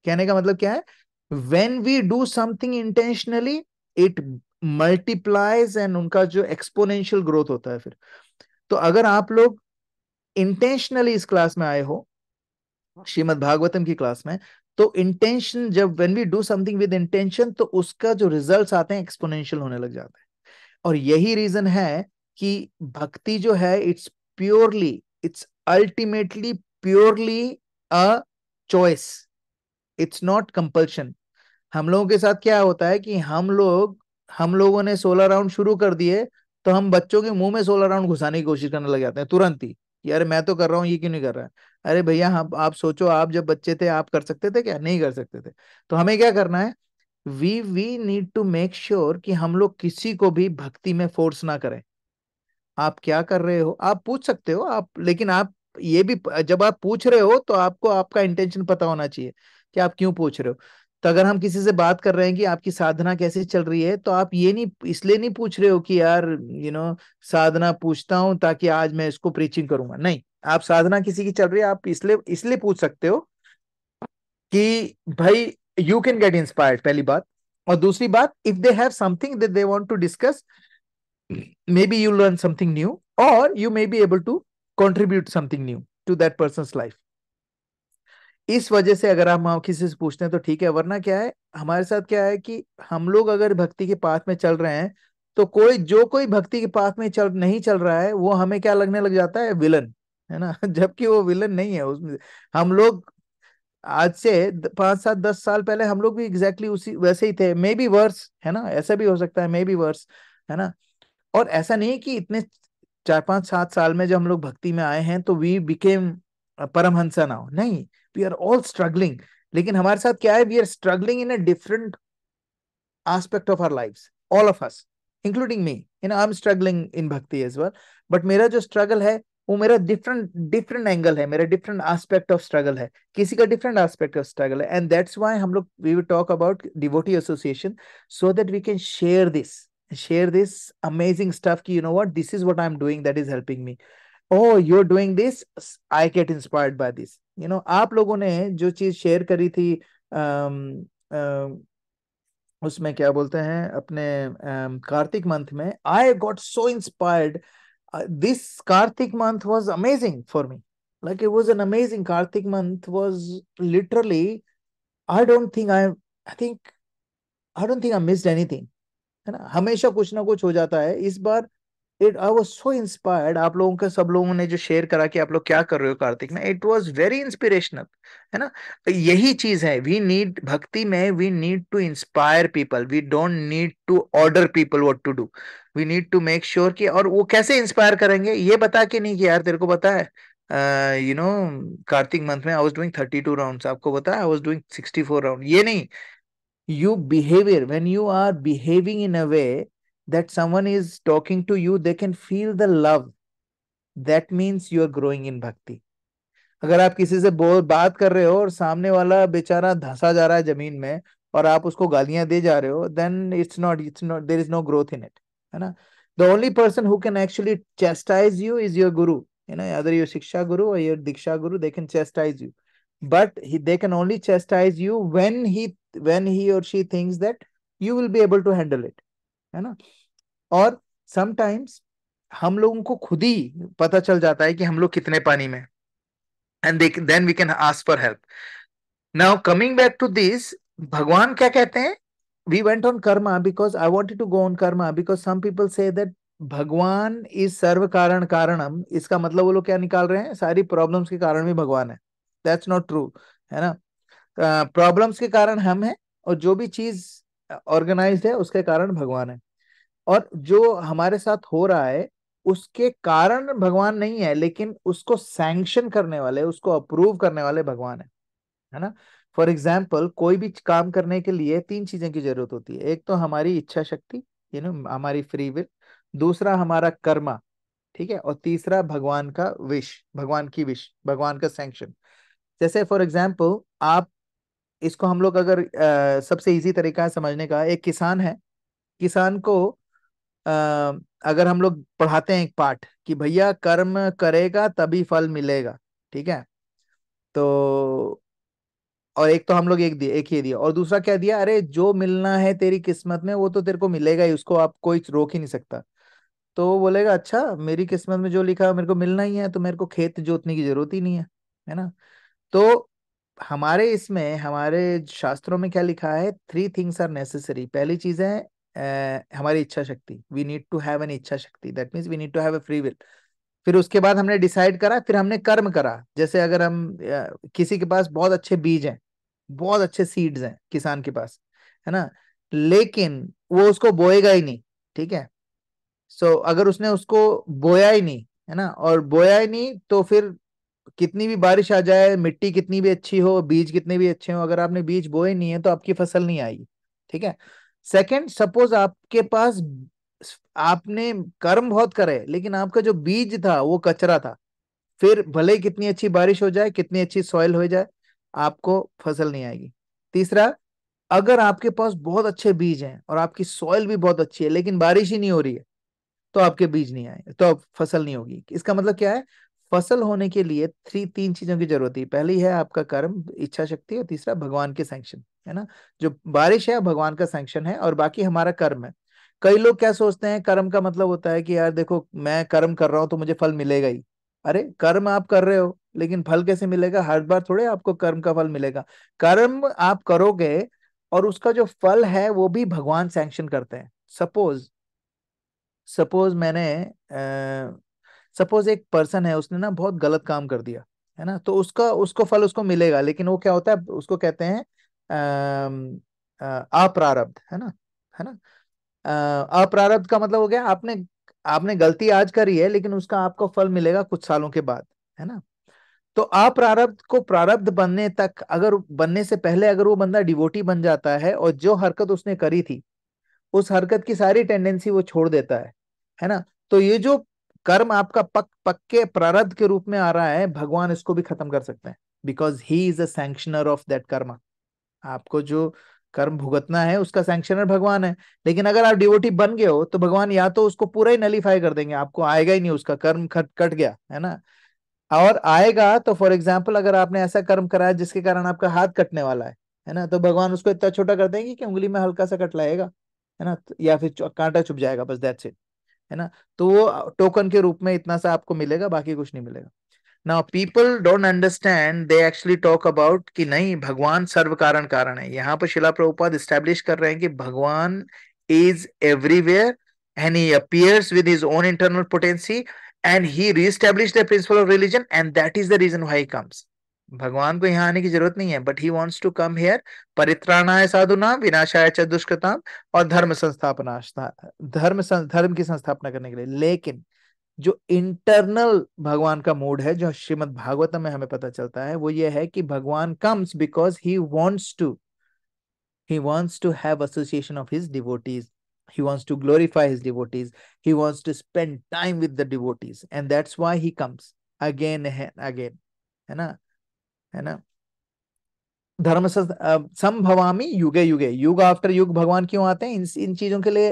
कहने का मतलब क्या है, when we do something intentionally, it multiplies, and उनका जो एक्सपोनेंशियल ग्रोथ होता है फिर। तो अगर आप लोग इंटेंशनली इस क्लास में आए हो, श्रीमद् भागवतम की क्लास में, तो इंटेंशन, जब when we do something with intention, तो उसका जो रिजल्ट्स आते हैं एक्सपोनेंशियल होने लग जाते हैं। और यही रीजन है कि भक्ति जो है, it's ultimately purely a choice, it's not compulsion. हम लोगों के साथ क्या होता है कि हम लोगों ने 16 राउंड शुरू कर दिए, तो हम बच्चों के मुंह में 16 राउंड घुसाने की कोशिश करने लग जाते हैं तुरंत ही, कि अरे मैं तो कर रहा हूँ, ये क्यों नहीं कर रहा है। अरे भैया, हम आप सोचो, आप जब बच्चे थे आप कर सकते थे क्या? नहीं कर सकते थे। तो हमें क्या करना है, we need to make sure कि हम लोग किसी को भी भक्ति में फोर्स ना करें। आप क्या कर रहे हो, आप पूछ सकते हो आप, लेकिन आप ये भी, जब आप पूछ रहे हो तो आपको आपका इंटेंशन पता होना चाहिए कि आप क्यों पूछ रहे हो। तो अगर हम किसी से बात कर रहे हैं कि आपकी साधना कैसे चल रही है, तो आप ये नहीं, इसलिए नहीं पूछ रहे हो कि यार साधना पूछता हूं ताकि आज मैं इसको प्रीचिंग करूंगा, नहीं। आप साधना किसी की चल रही है, आप इसलिए इसलिए पूछ सकते हो कि भाई यू कैन गेट इंस्पायर्ड, पहली बात। और दूसरी बात, if they have something that they want to discuss, maybe you learn something new, or you may be able to contribute something new to that person's life। इस वजह से अगर हम किसी से पूछते हैं तो ठीक है, वरना क्या है, हमारे साथ क्या है कि हम लोग अगर भक्ति के पाथ में चल रहे हैं, तो कोई भक्ति के पाथ में नहीं चल रहा है, वो हमें क्या लगने लग जाता है, विलन, है ना। जबकि वो विलन नहीं है उसमें। हम लोग आज से 5 7 10 साल पहले हम लोग भी एग्जैक्टली उसी वैसे ही थे, मे बी वर्स, है ना, ऐसा भी हो सकता है, मे बी वर्स, है ना। और ऐसा नहीं है कि इतने 4 5 7 साल में जब हम लोग भक्ति में आए हैं तो वी बिकेम परमहंसा नाउ, नहीं, वी आर ऑल स्ट्रगलिंग। लेकिन हमारे साथ क्या है, we are struggling in a different aspect of our lives, all of us, including me, I'm struggling in bhakti as well, but मेरा जो struggle है वो मेरा डिफरेंट एंगल है, मेरा डिफरेंट एस्पेक्ट ऑफ स्ट्रगल है, किसी का डिफरेंट एस्पेक्ट ऑफ स्ट्रगल है, एंड दैट्स व्हाई हम लोग we will talk about devotee association, so that we can share this amazing stuff कि what, this is what I am doing that is helping me. Oh, you are doing this, I get inspired by this. आप लोगों ने जो चीज share करी थी, उसमें क्या बोलते हैं अपने कार्तिक मंथ में, I got so inspired. This Kartik month was amazing for me, like it was an amazing Kartik month, was literally, I don't think I don't think I missed anything, है ना। हमेशा कुछ ना कुछ हो जाता है, इस बार it I was so inspired. आप लोगों का, सब लोगों ने जो शेयर करा कि आप लोग क्या कर रहे हो कार्तिक में, इट वाज वेरी इंस्पिरेशनल, है ना। यही चीज है, वी नीड भक्ति में, we need to inspire people, we don't need to order people what to do. We need to make sure कि, और वो कैसे इंस्पायर करेंगे, ये बता के नहीं कि यार तेरे को पता है कार्तिक मंथ में आई वाज डूइंग 32 राउंड्स, आपको पता है आई वाज डूइंग 64 राउंड, ये नहीं। You behavior, when you are behaving in a way that someone is talking to you, they can feel the love, that means you are growing in bhakti। अगर आप किसी से बात कर रहे हो और सामने वाला बेचारा धंसा जा रहा है जमीन में, और आप उसको गालियां दे जा रहे हो, then it's not there is no growth in it, है ना. The only person who can actually chastise you is your guru, either your शिक्षा guru or your diksha guru. They can chastise you, but they can only chastise you when he or she thinks that you will be able to handle it, है ना. और sometimes हम लोगों को खुद ही पता चल जाता है कि हम लोग कितने पानी में, and then we can ask for help. Now coming back to this, भगवान क्या कहते हैं? We went on karma because I wanted to go on karma because some people say that भगवान इज सर्व कारण कारणम. इसका मतलब वो लोग क्या निकाल रहे हैं? सारी प्रॉब्लम्स के कारण भी भगवान है. दैट्स नॉट ट्रू, है ना. प्रॉब्लम्स के कारण हम हैं, और जो भी चीज ऑर्गेनाइज्ड है उसके कारण भगवान है. और जो हमारे साथ हो रहा है उसके कारण भगवान नहीं है, लेकिन उसको सैंक्शन करने वाले, उसको अप्रूव करने वाले भगवान है ना. फॉर एग्जाम्पल, कोई भी काम करने के लिए 3 चीजें की जरूरत होती है. एक तो हमारी इच्छा शक्ति, हमारी फ्री विल. दूसरा हमारा कर्मा, ठीक है. और तीसरा भगवान का विश, भगवान की विश, भगवान का सैंक्शन. जैसे फॉर एग्जाम्पल, आप इसको हम लोग अगर सबसे इजी तरीका है समझने का, एक किसान है. किसान को अ, अगर हम लोग पढ़ाते हैं एक पाठ कि भैया कर्म करेगा तभी फल मिलेगा, ठीक है. तो और एक तो हम लोग एक ही दिया, और दूसरा क्या दिया? अरे जो मिलना है तेरी किस्मत में वो तो तेरे को मिलेगा ही, उसको आप कोई रोक ही नहीं सकता. तो वो बोलेगा अच्छा, मेरी किस्मत में जो लिखा है मेरे को मिलना ही है, तो मेरे को खेत जोतने की जरूरत ही नहीं है ना. तो हमारे इसमें, हमारे शास्त्रों में क्या लिखा है? 3 थिंग्स आर नेसेसरी. पहली चीज है हमारी इच्छा शक्ति. We need to have an इच्छा शक्ति, that means we need to have a free will. फिर उसके बाद हमने डिसाइड करा, फिर हमने कर्म करा. जैसे अगर हम किसी के पास बहुत अच्छे बीज हैं, बहुत अच्छे सीड्स हैं किसान के पास, है ना, लेकिन वो उसको बोएगा ही नहीं, ठीक है. सो अगर उसने उसको बोया ही नहीं, है ना, और बोया ही नहीं, तो फिर कितनी भी बारिश आ जाए, मिट्टी कितनी भी अच्छी हो, बीज कितने भी अच्छे हो, अगर आपने बीज बोए नहीं है तो आपकी फसल नहीं आएगी, ठीक है. सेकंड, सपोज आपके पास, आपने कर्म बहुत करे लेकिन आपका जो बीज था वो कचरा था, फिर भले ही कितनी अच्छी बारिश हो जाए, कितनी अच्छी सॉइल हो जाए, आपको फसल नहीं आएगी. तीसरा, अगर आपके पास बहुत अच्छे बीज हैं और आपकी सॉइल भी बहुत अच्छी है लेकिन बारिश ही नहीं हो रही है, तो आपके बीज नहीं आए, तो अब फसल नहीं होगी. इसका मतलब क्या है? फसल होने के लिए 3 चीजों की जरूरत है. पहली है आपका कर्म, इच्छा शक्ति, और तीसरा भगवान के सैंक्शन, है ना. जो बारिश है भगवान का सैंक्शन है, और बाकी हमारा कर्म है. कई लोग क्या सोचते हैं, कर्म का मतलब होता है कि यार देखो मैं कर्म कर रहा हूं तो मुझे फल मिलेगा ही. अरे कर्म आप कर रहे हो लेकिन फल कैसे मिलेगा? हर बार थोड़े आपको कर्म का फल मिलेगा. कर्म आप करोगे और उसका जो फल है वो भी भगवान सैंक्शन करते हैं. सपोज सपोज मैंने सपोज एक पर्सन है, उसने ना बहुत गलत काम कर दिया, है ना, तो उसका उसको फल उसको मिलेगा, लेकिन वो क्या होता है, उसको कहते हैं अप्रारब्ध, है ना. अप्रारब्ध का मतलब हो गया, आपने आपने गलती आज करी है लेकिन उसका आपको फल मिलेगा कुछ सालों के बाद, है ना. तो अप्रारब्ध को प्रारब्ध बनने तक, अगर बनने से पहले अगर वो बंदा डिवोटी बन जाता है और जो हरकत उसने करी थी उस हरकत की सारी टेंडेंसी वो छोड़ देता है ना, तो ये जो कर्म आपका पक्के प्रारब्ध के रूप में आ रहा है, भगवान इसको भी खत्म कर सकते हैं, because he is a sanctioner of that karma. आपको जो कर्म भुगतना है उसका सैंक्शनर भगवान है. लेकिन अगर आप डिवोटी बन गए हो तो भगवान या तो उसको पूरा ही नलीफाई कर देंगे, आपको आएगा ही नहीं, उसका कर्म कट गया, है ना. और आएगा तो फॉर एग्जाम्पल अगर आपने ऐसा कर्म कराया जिसके कारण आपका हाथ कटने वाला है ना, तो भगवान उसको इतना छोटा कर देंगे कि उंगली में हल्का सा कट लाएगा, है ना, या फिर कांटा चुभ जाएगा, बस दैट्स इट, है ना. तो वो टोकन के रूप में इतना सा आपको मिलेगा, बाकी कुछ नहीं मिलेगा. Now people don't understand, they actually talk about कि नहीं भगवान सर्व कारण कारण है. यहाँ पर शिला प्रभुपाद इस्टेब्लिश कर रहे हैं कि भगवान is everywhere and he appears with his own internal potency and he reestablished the principle of religion and that is the reason why he comes. भगवान को यहाँ आने की जरूरत नहीं है, but he wants to come here परित्राणाय साधुनाम विनाशाय च दुष्कृताम, और धर्म की संस्थापना करने के लिए. लेकिन जो इंटरनल भगवान का मूड है, जो श्रीमद् भागवतम में हमें पता चलता है, वो ये है कि भगवान comes because he wants to have association of his devotees. He wants to glorify his devotees. He wants to spend time with the devotees. And that's why he comes again and again. है ना. है ना. धर्म संभवामी युगे युगे, युग after युग भगवान क्यों आते हैं? इन चीजों के लिए।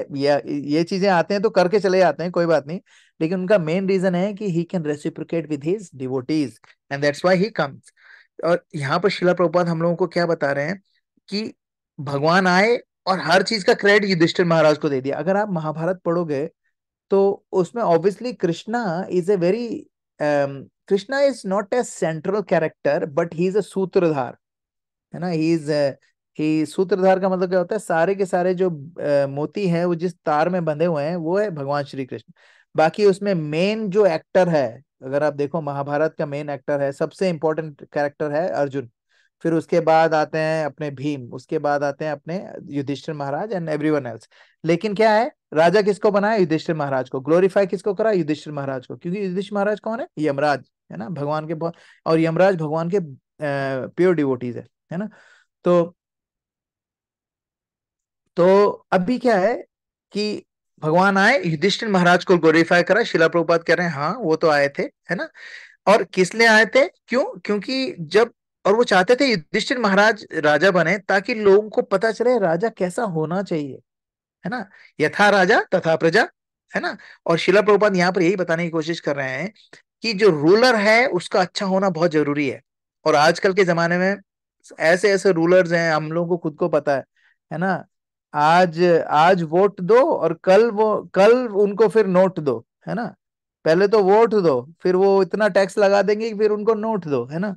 ये चीजें आते हैं तो करके चले जाते हैं, कोई बात नहीं, लेकिन उनका मेन रीजन है कि he can reciprocate with his devotees, and that's why he comes. और यहाँ पर शिला प्रभुपाद हम लोगों को क्या बता रहे हैं कि भगवान आए और हर चीज का क्रेडिट युधिष्ठिर महाराज को दे दिया। अगर आप महाभारत पढ़ोगे तो उसमें obviously Krishna is a very, Krishna is not a central character but he is अ सूत्रधार, है ना। ही सूत्रधार का मतलब क्या होता है? सारे के सारे जो मोती हैं वो जिस तार में बंधे हुए हैं वो है भगवान श्री कृष्ण। बाकी उसमें मेन जो एक्टर है, अगर आप देखो महाभारत का मेन एक्टर है, सबसे इंपॉर्टेंट कैरेक्टर है अर्जुन। फिर उसके बाद आते हैं अपने भीम, उसके बाद आते हैं अपने युधिष्ठिर महाराज एंड एवरीवन एल्स। लेकिन क्या है, राजा किसको बनाया? युधिष्ठिर महाराज को। ग्लोरीफाई किसको करा? युधिष्ठिर महाराज को, क्योंकि युधिष्ठिर महाराज कौन है? यमराज, है ना, भगवान के और यमराज भगवान के प्योर डिवोटीज है ना। तो तो अभी क्या है कि भगवान आए, युधिष्ठिर महाराज को ग्लोरीफाई करा। शिला प्रभुपाद कह रहे हैं हाँ वो तो आए थे, है ना। और किस लिए आए थे? क्यों? क्योंकि जब, और वो चाहते थे युधिष्ठिर महाराज राजा बने ताकि लोगों को पता चले राजा कैसा होना चाहिए, है ना। यथा राजा तथा प्रजा, है ना। और शिला प्रभुपाद यहाँ पर यही बताने की कोशिश कर रहे हैं कि जो रूलर है उसका अच्छा होना बहुत जरूरी है। और आजकल के जमाने में ऐसे ऐसे रूलर्स हैं, हम लोगों को खुद को पता है ना। आज आज वोट दो और कल उनको फिर नोट दो, है ना। पहले तो वोट दो, फिर वो इतना टैक्स लगा देंगे कि फिर उनको नोट दो, है ना।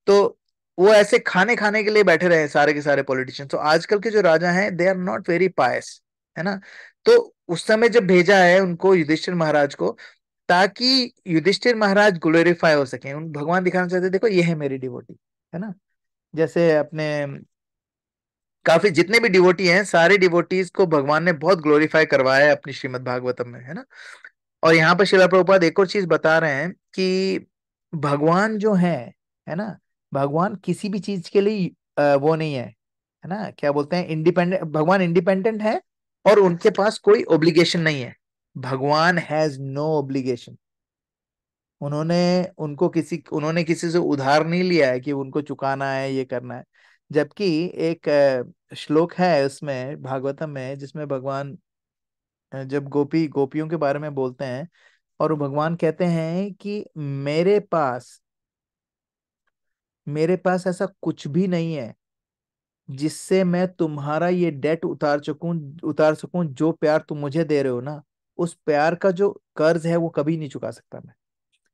तो वो ऐसे खाने खाने के लिए बैठे रहे सारे के सारे पॉलिटिशियन। तो आजकल के जो राजा हैं they are not very pious, है ना। तो उस समय जब भेजा है उनको, युधिष्ठिर महाराज को, ताकि युधिष्ठिर महाराज ग्लोरीफाई हो सके, उन भगवान दिखाना चाहते देखो ये है मेरी डिवोटी, है ना। जैसे अपने काफी जितने भी डिवोटी हैं सारे डिवोटीज को भगवान ने बहुत ग्लोरीफाई करवाया है अपनी श्रीमद् भागवतम में, है ना। और यहाँ पर श्रीला प्रभुपाद एक और चीज बता रहे हैं कि भगवान जो है ना, भगवान किसी भी चीज के लिए वो नहीं है ना, क्या बोलते हैं, इंडिपेंडेंट। भगवान इंडिपेंडेंट है और उनके पास कोई ओब्लिगेशन नहीं है। भगवान हैज नो ओब्लिगेशन। उन्होंने उन्होंने किसी से उधार नहीं लिया है कि उनको चुकाना है, ये करना है। जबकि एक श्लोक है उसमें भागवतम में जिसमें भगवान जब गोपियों के बारे में बोलते हैं और वो भगवान कहते हैं कि मेरे पास ऐसा कुछ भी नहीं है जिससे मैं तुम्हारा ये डेट उतार सकूं। जो प्यार तुम मुझे दे रहे हो ना, उस प्यार का जो कर्ज है वो कभी नहीं चुका सकता मैं,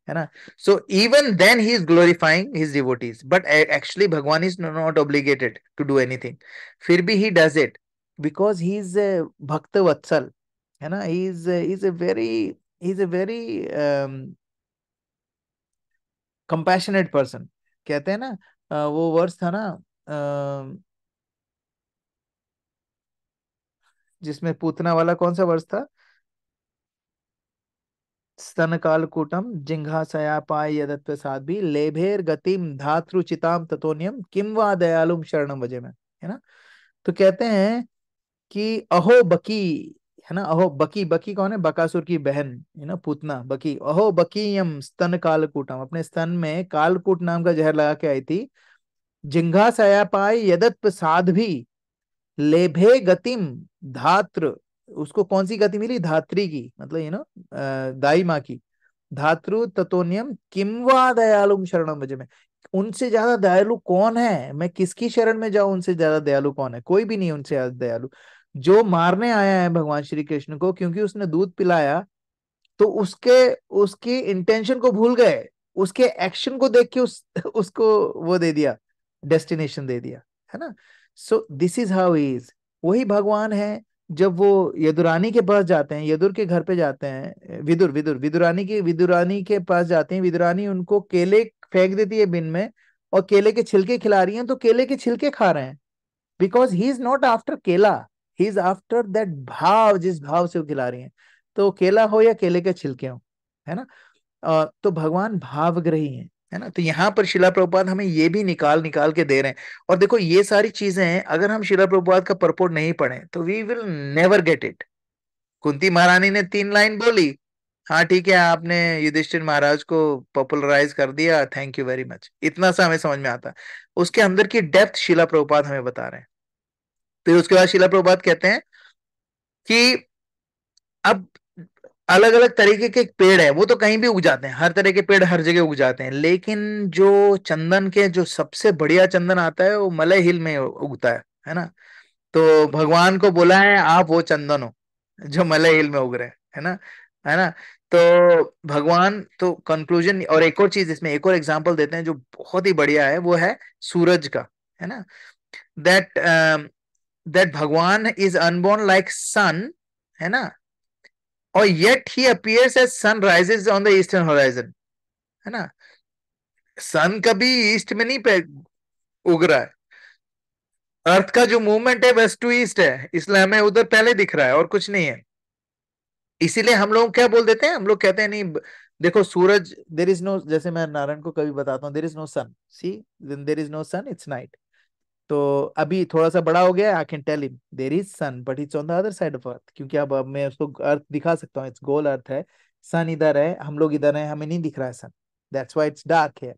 है ना। So even then he is glorifying his devotees, but actually Bhagavan is not obligated to do anything. फिर भी he does it because he is Bhakta Vatsala, है ना। He is a very compassionate person, कहते हैं ना। वो वर्ड्स था ना, अ, जिसमें पूतना वाला कौन सा वर्ष था? स्तन कालकूटम जिंघासयापाय यदत्व साध्वी लेभेर गतिम धातृचिताम ततोन्यम किम वा दयालुम शरणम भजे में, है ना। तो कहते हैं कि अहो बकी, है ना। अहो बकी, बकी कौन है? बकासुर की बहन, है ना, पूतना बकी। अहो बकीयम स्तन कालकूटम, अपने स्तन में कालकूट नाम का जहर लगा के आई थी। जिंघासयापाय यदत्व साध्वी लेभे गतिम धात्र, उसको कौन सी गति मिली? धात्री की, मतलब दाई माँ की। धातृ ततोन्यम किम वा दयालुम शरणम भजे में, उनसे ज्यादा दयालु कौन है? मैं किसकी शरण में जाऊं? उनसे ज्यादा दयालु कौन है? कोई भी नहीं उनसे ज्यादा दयालु। जो मारने आया है भगवान श्री कृष्ण को क्योंकि उसने दूध पिलाया, तो उसके उसकी इंटेंशन को भूल गए, उसके एक्शन को देख के उसको वो दे दिया, डेस्टिनेशन दे दिया, है ना। So this is how he is. वही भगवान है। जब वो यदुरानी के पास जाते हैं, यदुर के घर पे जाते हैं, विदुरानी के पास जाते हैं, विदुरानी उनको केले फेंक देती है बिन में, और केले के छिलके खिला रही हैं, तो केले के छिलके खा रहे हैं। Because he is not after केला, ही इज आफ्टर दैट भाव, जिस भाव से वो खिला रही हैं। तो केला हो या केले के छिलके हो, है ना। तो भगवान भावग्रही है ना। तो यहाँ पर शिला प्रभुपाद हमें ये भी निकाल निकाल के दे रहे हैं। और देखो ये सारी चीजें हैं, अगर हम शिला प्रभुपाद का परपोर्ट नहीं पढ़ें तो we will never get it. Kunti महारानी ने 3 लाइन बोली, हाँ ठीक है, आपने युधिष्ठिर महाराज को पॉपुलराइज कर दिया, थैंक यू वेरी मच, इतना सा हमें समझ में आता है। उसके अंदर की डेप्थ शिला प्रभुपाद हमें बता रहे हैं। फिर उसके बाद शिला प्रभुपाद कहते हैं कि अब अलग अलग तरीके के पेड़ है, वो तो कहीं भी उग जाते हैं, हर तरह के पेड़ हर जगह उग जाते हैं, लेकिन जो चंदन के जो सबसे बढ़िया चंदन आता है वो मलय हिल में उगता है ना। तो भगवान को बोला है आप वो चंदन हो जो मलय हिल में उग रहे हैं, है ना। तो भगवान तो कंक्लूजन, और एक और चीज इसमें एक और एग्जांपल देते हैं जो बहुत ही बढ़िया है, वो है सूरज का, है ना। दैट दैट भगवान इज अनबोर्न लाइक सन, है ना, और yet he appears as sun rises on the eastern horizon, है ना। सन कभी ईस्ट में नहीं उग रहा है, अर्थ का जो मूवमेंट है वेस्ट टू ईस्ट है, इसलिए हमें उधर पहले दिख रहा है और कुछ नहीं है। इसीलिए हम लोग क्या बोल देते हैं, हम लोग कहते हैं नहीं देखो सूरज, देर इज नो, जैसे मैं नारायण को कभी बताता हूँ, there is no sun, see there is no sun, it's night. तो अभी थोड़ा सा बड़ा हो गया, I can tell him there is sun but it's on the other side of earth, क्योंकि अब मैं उसको अर्थ दिखा सकता हूँ, इट्स गोल अर्थ है, सन इधर है, हम लोग इधर हैं, हमें नहीं दिख रहा है सन, दैट्स व्हाई इट्स डार्क है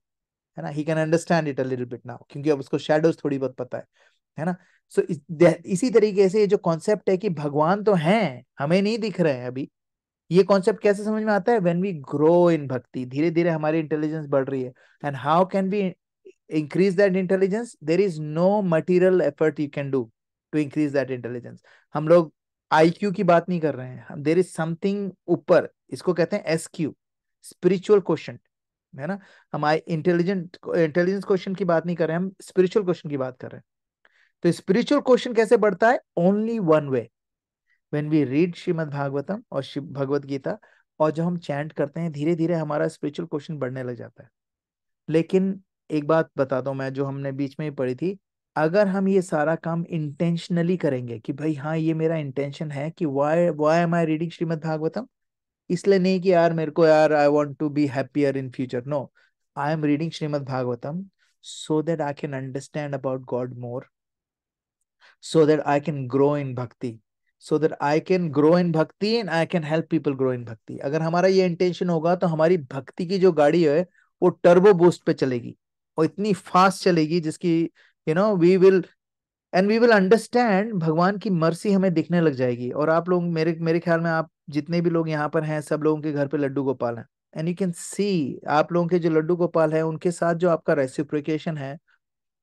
ना। He can understand it a little bit now, क्योंकि अब उसको शेडोज थोड़ी बहुत पता है ना। सो इसी तरीके से ये जो कॉन्सेप्ट है कि भगवान तो हैं, हमें नहीं दिख रहे हैं अभी, ये कॉन्सेप्ट कैसे समझ में आता है, व्हेन वी ग्रो इन भक्ति, धीरे धीरे हमारी इंटेलिजेंस बढ़ रही है। And how can we increase that intelligence, there is no material effort you can do to increase that intelligence. हम लोग आईक्यू की बात नहीं कर रहे हैं, देर इज समथिंग ऊपर, इसको कहते हैं एसक्यू, स्पिरिचुअल क्वेश्चन, है ना। हम इंटेलिजेंस क्वेश्चन की बात नहीं कर रहे हैं, हम स्पिरिचुअल क्वेश्चन की बात कर रहे हैं। तो स्पिरिचुअल क्वेश्चन कैसे बढ़ता है, only one way, when we read Srimad Bhagavatam और भगवत गीता, और जब हम चैंट करते हैं, धीरे धीरे हमारा स्पिरिचुअल क्वेश्चन बढ़ने लग जाता है। लेकिन एक बात बताता हूँ मैं, जो हमने बीच में ही पढ़ी थी, अगर हम ये सारा काम इंटेंशनली करेंगे कि भाई हाँ ये मेरा इंटेंशन है कि why why am I reading Srimad Bhagavatam, इसलिए नहीं कि यार मेरे को यार I want to be happier in future, no, I am reading Srimad Bhagavatam so that I can understand about God more, so that I can grow in bhakti, so that I can grow in bhakti and I can help people grow in bhakti। अगर हमारा ये intention होगा तो हमारी भक्ति की जो गाड़ी है वो टर्बो बूस्ट पे चलेगी, और इतनी फास्ट चलेगी जिसकी we will and we will understand, भगवान की मर्सी हमें दिखने लग जाएगी। और आप लोग, मेरे मेरे ख्याल में आप जितने भी लोग यहाँ पर हैं, सब लोगों के घर पे लड्डू गोपाल हैं, एंड यू कैन सी आप लोगों के जो लड्डू गोपाल है उनके साथ जो आपका रेसिप्रोकेशन है,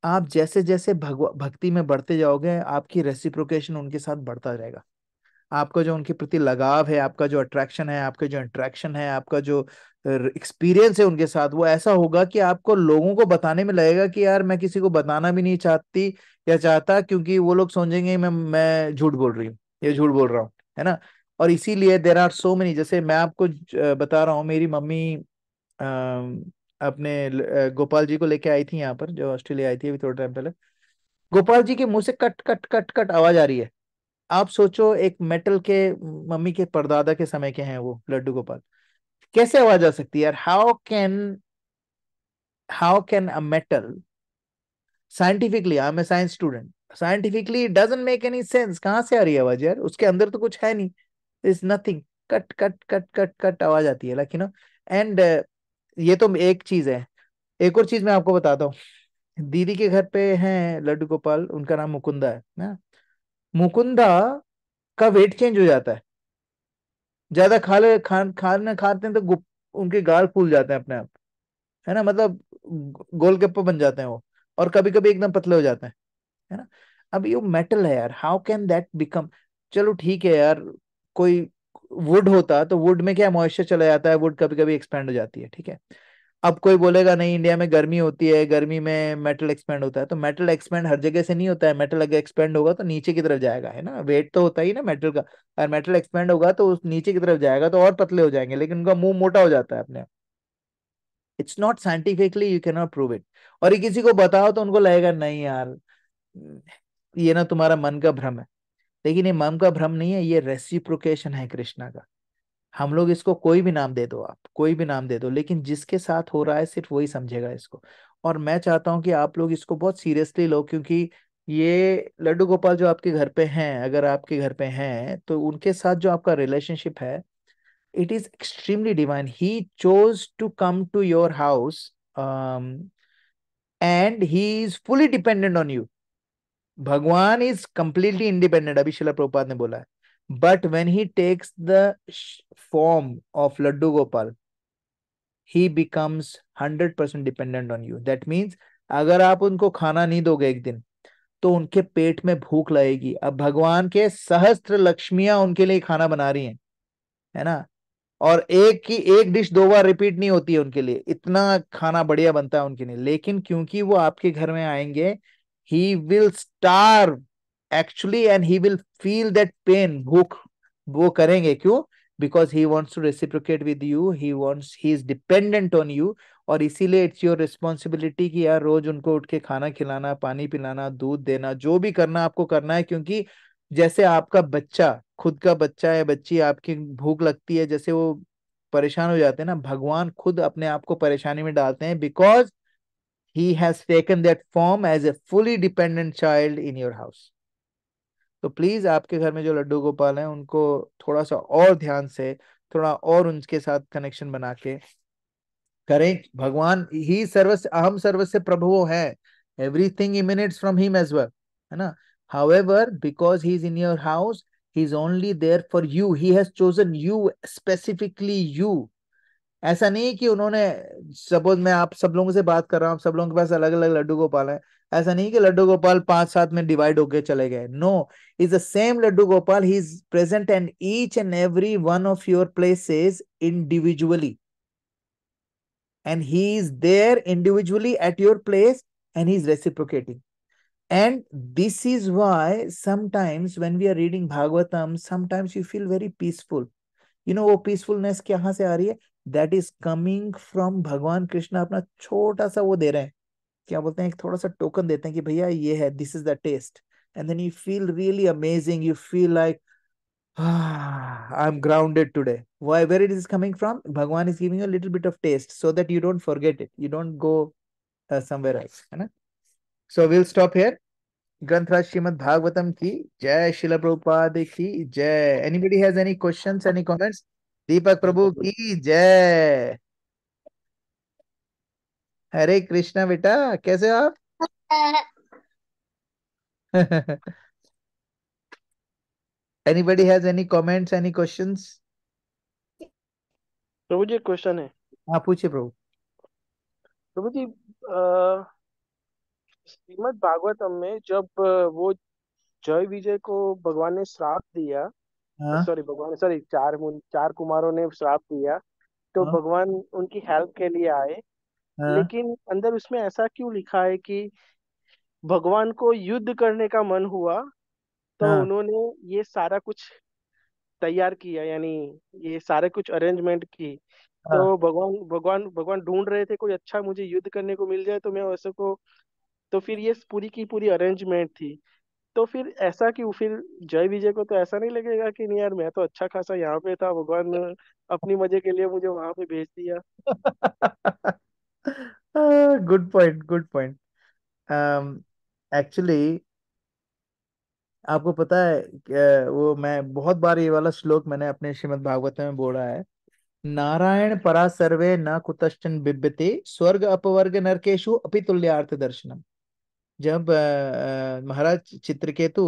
आप जैसे जैसे भक्ति में बढ़ते जाओगे, आपकी रेसिप्रोकेशन उनके साथ बढ़ता रहेगा। आपका जो उनके प्रति लगाव है, आपका जो अट्रैक्शन है, आपका जो इंट्रैक्शन है, आपका जो एक्सपीरियंस है उनके साथ, वो ऐसा होगा कि आपको लोगों को बताने में लगेगा कि यार मैं किसी को बताना भी नहीं चाहती या चाहता, क्योंकि वो लोग समझेंगे मैं झूठ बोल रही हूँ या झूठ बोल रहा हूँ, है ना। और इसीलिए देर आर सो मेनी, जैसे मैं आपको बता रहा हूँ, मेरी मम्मी अपने गोपाल जी को लेके आई थी यहाँ पर, जो ऑस्ट्रेलिया आई थी अभी थोड़ा टाइम पहले, गोपाल जी के मुंह से कट कट कट कट आवाज आ रही है। आप सोचो, एक मेटल के, मम्मी के परदादा के समय के हैं वो लड्डू गोपाल, कैसे आवाज आ सकती है यार, how can a metal, scientifically, I am a science student, scientifically it doesn't make any sense, कहाँ से आ रही है आवाज यार, उसके अंदर तो कुछ है नहीं, is nothing, cut cut cut cut cut आवाज आती है, लाइक एंड ये तो एक चीज है। एक और चीज मैं आपको बताता हूँ, दीदी के घर पे हैं लड्डू गोपाल, उनका नाम मुकुंदा है ना। मुकुंदा का वेट चेंज हो जाता है, ज्यादा खाना खाते हैं तो उनके गाल फूल जाते हैं अपने आप, है ना, मतलब गोलगप्पे बन जाते हैं वो, और कभी कभी एकदम पतले हो जाते हैं, है ना। अब ये मेटल है यार, हाउ कैन दैट बिकम, चलो ठीक है यार, कोई वुड होता तो वुड में क्या मॉइस्चर चला जाता है, वुड कभी कभी एक्सपेंड हो जाती है, ठीक है। अब कोई बोलेगा नहीं इंडिया में गर्मी होती है, गर्मी में मेटल एक्सपेंड होता है, तो मेटल एक्सपेंड हर जगह से नहीं होता है, मेटल अगर एक्सपेंड होगा तो नीचे की तरफ जाएगा, है ना, वेट तो होता ही ना मेटल का, और मेटल एक्सपेंड होगा तो उस नीचे की तरफ जाएगा तो और पतले हो जाएंगे, लेकिन उनका मुंह मोटा हो जाता है अपने आप। It's not scientifically, you can not prove it. और ये किसी को बताओ तो उनको लगेगा नहीं यार, ये ना तुम्हारा मन का भ्रम है, लेकिन ये मन का भ्रम नहीं है, ये रेसिप्रोकेशन है कृष्णा का। हम लोग इसको कोई भी नाम दे दो, आप कोई भी नाम दे दो, लेकिन जिसके साथ हो रहा है सिर्फ वही समझेगा इसको। और मैं चाहता हूं कि आप लोग इसको बहुत सीरियसली लो, क्योंकि ये लड्डू गोपाल जो आपके घर पे हैं, अगर आपके घर पे हैं तो उनके साथ जो आपका रिलेशनशिप है, it is extremely divine. He chose to come to your house, and he is fully dependent on you. भगवान इज कंप्लीटली इंडिपेंडेंट, अभी शिला प्रभुपाद ने बोला है. But when he takes the form of Laddu Gopal, he becomes 100% dependent on you. That means अगर आप उनको खाना नहीं दोगे एक दिन, तो उनके पेट में भूख लगेगी. अब भगवान के सहस्त्र लक्ष्मियां उनके लिए खाना बना रही हैं, है ना. और एक डिश 2 बार रिपीट नहीं होती है उनके लिए, इतना खाना बढ़िया बनता है उनके लिए. लेकिन क्योंकि वो आपके घर में आएंगे, he will starve actually, and he will feel that pain, भूख वो करेंगे. क्यों? Because he wants to reciprocate with you, he is dependent on you. और इसीलिए इट्स योर रिस्पॉन्सिबिलिटी कि यार रोज उनको उठ के खाना खिलाना, पानी पिलाना, दूध देना, जो भी करना आपको करना है. क्योंकि जैसे आपका बच्चा, खुद का बच्चा या बच्ची, आपकी भूख लगती है, जैसे वो परेशान हो जाते हैं ना, भगवान खुद अपने आप को परेशानी में डालते हैं, because he has taken that form as a fully dependent child in your house. तो प्लीज आपके घर में जो लड्डू गोपाल हैं, उनको थोड़ा सा और ध्यान से, थोड़ा और उनके साथ कनेक्शन बना के करें. भगवान ही सर्वस्य अहम सर्वस्य प्रभु है. Everything emanates from him as well, है ना. However, because he is in your house, he is only there for you. He has chosen you, specifically you. ऐसा नहीं कि उन्होंने, सपोज मैं आप सब लोगों से बात कर रहा हूँ, सब लोगों के पास अलग अलग लड्डू गोपाल है. ऐसा नहीं कि लड्डू गोपाल 5-7 में डिवाइड होके चले गए. No, is the same Laddu Gopal. He is present in each and every one of your places individually, and he is there individually at your place, and he is reciprocating. And this is why sometimes when we are reading Bhagavatam, sometimes you feel very peaceful. You know वो peacefulness कहाँ से आ रही है? That is coming from भगवान कृष्ण अपना छोटा सा वो दे रहे हैं, क्या बोलते हैं, एक थोड़ा सा टोकन देते हैं कि भैया ये है, this is the taste. And then you feel really amazing. You feel like, I'm grounded today. Why? Where it is coming from? Bhagwan is giving you a little bit of taste so that you don't forget it. You don't go somewhere else. है ना? So we'll stop here. ग्रंथराज Srimad Bhagavatam की जय. शिला प्रभुपाद की जय. Anybody has any questions, any comments? दीपक प्रभु की जय. हरे कृष्णा बेटा, कैसे हो आप? Anybody has any comments, any questions? Prabhu ji, question है. हाँ पूछिए प्रभु. प्रभु जी, श्रीमद् भागवतम में जब वो जय विजय को भगवान ने श्राप दिया, हाँ सॉरी, चार कुमारों ने श्राप दिया, तो हाँ भगवान उनकी हेल्प के लिए आए. हाँ लेकिन अंदर उसमें ऐसा क्यों लिखा है कि भगवान को युद्ध करने का मन हुआ, तो हाँ उन्होंने ये सारा कुछ तैयार किया, यानी ये सारे कुछ अरेंजमेंट की. हाँ. तो भगवान भगवान भगवान ढूंढ रहे थे कोई अच्छा मुझे युद्ध करने को मिल जाए तो मैं वैसे को. तो फिर ये पूरी की पूरी अरेंजमेंट थी. तो फिर ऐसा क्यों? फिर जय विजय को तो ऐसा नहीं लगेगा कि नहीं यार, मैं तो अच्छा खासा यहाँ पे था, भगवान ने अपनी मजे के लिए मुझे वहां पे भेज दिया. Good point, good point. Actually आपको पता है वो मैं बहुत बार ये वाला श्लोक मैंने अपने श्रीमद् भागवत में बोला है. नारायण परा सर्वे न कुतश्चन बिभ्यते स्वर्ग अपवर्ग नरकेशु अपि तुल्यार्थ दर्शनम. जब महाराज चित्रकेतु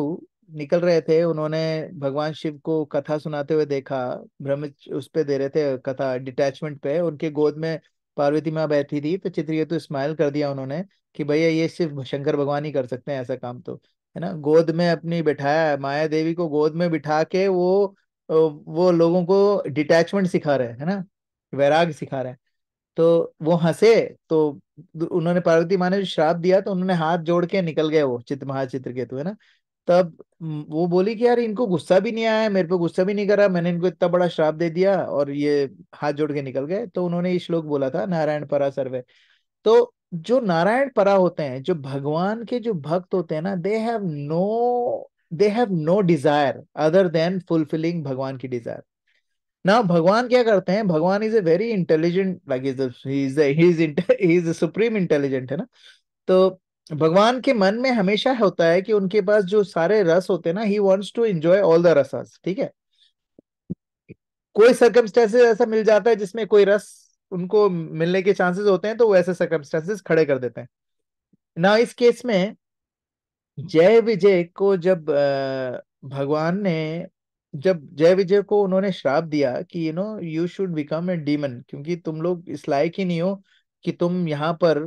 निकल रहे थे, उन्होंने भगवान शिव को कथा सुनाते हुए देखा. ब्रह्म उस पे दे रहे थे कथा, डिटैचमेंट पे. उनके गोद में पार्वती माँ बैठी थी, तो चित्रकेतु स्माइल कर दिया उन्होंने कि भैया ये सिर्फ शंकर भगवान ही कर सकते हैं ऐसा काम, तो है ना. गोद में अपनी बिठाया, माया देवी को गोद में बिठा के वो लोगों को डिटैचमेंट सिखा रहे हैं, है ना, वैराग सिखा रहे हैं. तो वो हंसे. तो उन्होंने, पार्वती माँ ने जो श्राप दिया, तो उन्होंने हाथ जोड़ के निकल गए वो महाचित्रकेतु, है ना. तब वो बोली कि यार इनको गुस्सा भी नहीं आया, मेरे पे गुस्सा भी नहीं करा, मैंने इनको इतना बड़ा श्राप दे दिया और ये हाथ जोड़ के निकल गए. तो उन्होंने ये श्लोक बोला था, नारायण परा सर्वे. तो जो नारायण परा होते हैं, जो भगवान के जो भक्त होते हैं ना, they have no desire other than fulfilling भगवान की डिजायर. ना भगवान क्या करते हैं, भगवान is a very intelligent, like is supreme intelligent, है ना. तो भगवान के मन में हमेशा होता है कि उनके पास जो सारे रस होते हैं ना, he wants to enjoy all the rasas, ठीक है. कोई सर्कमस्टेंसेस ऐसा मिल जाता है जिसमें कोई रस उनको मिलने के चांसेस होते हैं, तो वो ऐसे सर्कमस्टेंसेस खड़े कर देते हैं ना। इस केस में जय विजय को जब भगवान ने, जब जय विजय को उन्होंने श्राप दिया कि you should become a demon, क्योंकि तुम लोग इस लायक ही नहीं हो कि तुम यहाँ पर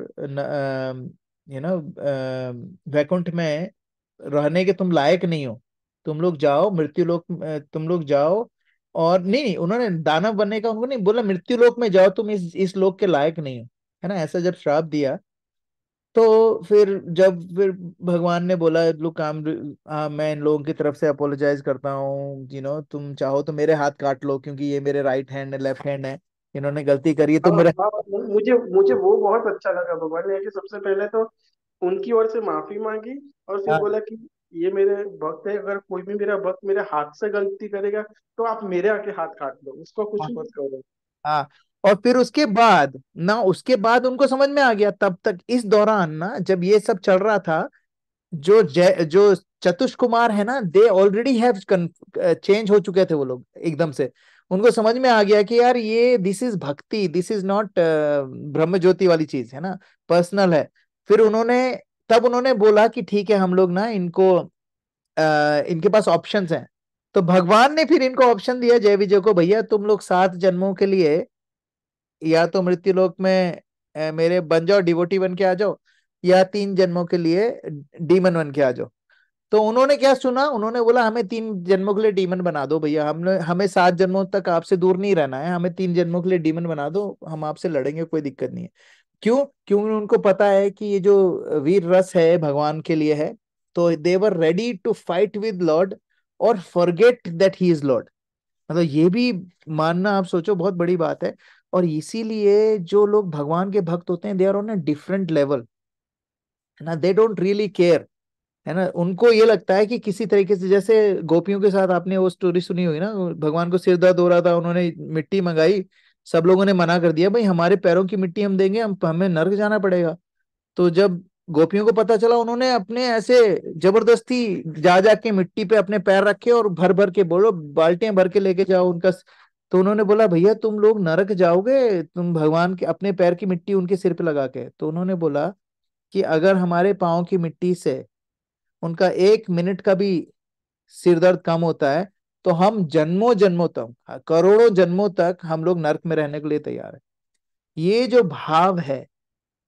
वैकुंठ में रहने के तुम लायक नहीं हो, तुम लोग जाओ मृत्यु लोक, तुम लोग जाओ। और नहीं नहीं, उन्होंने दानव बनने का उनको नहीं बोला, मृत्यु लोक में जाओ, तुम इस लोक के लायक नहीं हो, है ना, ऐसा जब श्राप दिया। तो फिर भगवान ने बोला, लुक मैं इन लोगों की तरफ से अपोलोजाइज करता हूँ, तुम चाहो तो मेरे हाथ काट लो, क्योंकि ये मेरे राइट हैंड है, लेफ्ट हैंड है, इन्होंने गलती करी है तो हाँ मेरे। हाँ, मुझे मुझे वो बहुत अच्छा लगा। भगवान ने कि सबसे पहले तो उनकी ओर से माफी मांगी, और फिर हाँ बोला कि ये मेरे भक्त है, अगर कोई भी मेरा भक्त मेरे हाथ से गलती करेगा तो आप मेरे आके हाथ काट लो, उसको कुछ मत करो। हाँ। और फिर उसके बाद उनको समझ में आ गया, तब तक इस दौरान ना जब ये सब चल रहा था, जो चतुष कुमार है ना, दे ऑलरेडी हैव चेंज हो चुके थे वो लोग एकदम से। उनको समझ में आ गया कि यार ये दिस इज भक्ति, दिस इज नॉट ब्रह्म ज्योति वाली चीज है ना, पर्सनल है। फिर उन्होंने बोला कि ठीक है, हम लोग ना इनके पास ऑप्शंस हैं। तो भगवान ने फिर इनको ऑप्शन दिया जय विजय को, भैया तुम लोग 7 जन्मों के लिए या तो मृत्यु लोक में मेरे बन जाओ, डिवोटी बन के आ जाओ, या 3 जन्मों के लिए डीमन बन के आ जाओ। तो उन्होंने क्या सुना, उन्होंने बोला हमें 3 जन्मों के लिए डीमन बना दो भैया, हमें 7 जन्मों तक आपसे दूर नहीं रहना है, हमें 3 जन्मों के लिए डीमन बना दो, हम आपसे लड़ेंगे, कोई दिक्कत नहीं है। क्यों? क्योंकि उनको पता है कि ये जो वीर रस है भगवान के लिए है। तो they were ready to fight with lord और forget that he is lord. मतलब ये भी मानना, आप सोचो, बहुत बड़ी बात है। और इसीलिए जो लोग भगवान के भक्त होते हैं, they are on a different level, है ना, दे डोंट रियली केयर, है ना। उनको ये लगता है कि किसी तरीके से, जैसे गोपियों के साथ आपने वो स्टोरी सुनी होगी ना, भगवान को सिर दर्द हो रहा था, उन्होंने मिट्टी मंगाई, सब लोगों ने मना कर दिया, भाई हमारे पैरों की मिट्टी हम देंगे, हमें नर्क जाना पड़ेगा। तो जब गोपियों को पता चला, उन्होंने अपने ऐसे जबरदस्ती जा जा के मिट्टी पे अपने पैर रखे और भर भर के, बोलो बाल्टियां भर के लेके जाओ उनका। तो उन्होंने बोला, भैया तुम लोग नरक जाओगे, तुम भगवान के अपने पैर की मिट्टी उनके सिर पे लगा के। तो उन्होंने बोला कि अगर हमारे पाँव की मिट्टी से उनका 1 मिनट का भी सिर दर्द कम होता है, तो हम जन्मों जन्मों तक, करोड़ों जन्मों तक हम लोग नरक में रहने के लिए तैयार है। ये जो भाव है,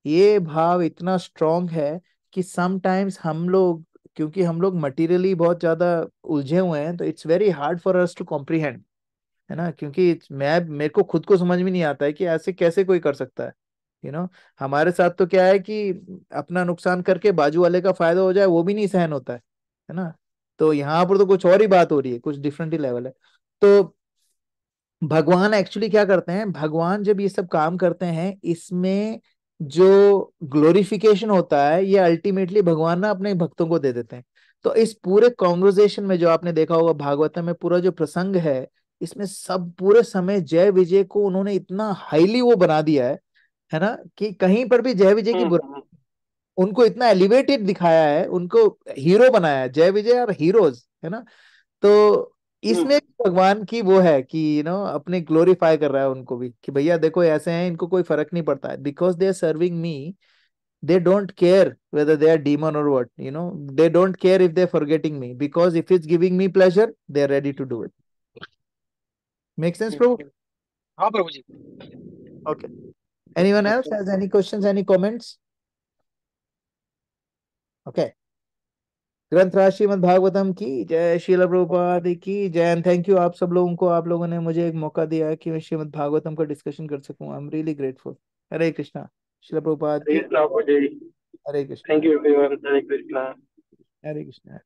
ये भाव इतना स्ट्रांग है कि समटाइम्स हम लोग, क्योंकि हम लोग मटेरियली बहुत ज्यादा उलझे हुए हैं, तो it's very hard for us to comprehend, है ना। क्योंकि मेरे को खुद को समझ में नहीं आता है कि ऐसे कैसे कोई कर सकता है, हमारे साथ तो क्या है कि अपना नुकसान करके बाजू वाले का फायदा हो जाए वो भी नहीं सहन होता है ना। तो यहाँ पर तो कुछ और ही बात हो रही है, कुछ डिफरेंट ही लेवल है। तो भगवान एक्चुअली क्या करते हैं, भगवान जब ये सब काम करते हैं, इसमें जो ग्लोरिफिकेशन होता है, ये अल्टीमेटली भगवान ना अपने भक्तों को दे देते हैं। तो इस पूरे कॉन्वर्जेशन में जो आपने देखा होगा भागवतम में, पूरा जो प्रसंग है, इसमें सब पूरे समय जय विजय को उन्होंने इतना हाईली वो बना दिया है ना, कि कहीं पर भी जय विजय की हम्म। उनको इतना एलिवेटेड दिखाया है, उनको हीरो बनाया है, जय विजय और हीरोज, है ना। तो इसमें हम्म। भी भगवान की वो है कि अपने ग्लोरीफाई कर रहा है उनको भी, कि भैया देखो ऐसे हैं, इनको कोई फर्क नहीं पड़ता है, because they are serving me, they don't care whether they are demon और what, they don't care if they forgetting me, because if it's giving me pleasure they are ready to do it. Make sense Prabhu? हाँ Prabhu ji. Okay, anyone else has any questions, any comments? Okay, Granthraj Srimad Bhagavatam की जय, श्रील प्रभुपाद की जय। And thank you आप सब लोगों को, आप लोगों ने मुझे एक मौका दिया है कि मैं श्रीमद् भागवतम का डिस्कशन कर सकूं। I am really grateful. Hare Krishna. Srila Prabhupada Hare की। Krishna Prabhu ji. Hare Krishna. Thank you everyone. Hare Krishna. Hare Krishna.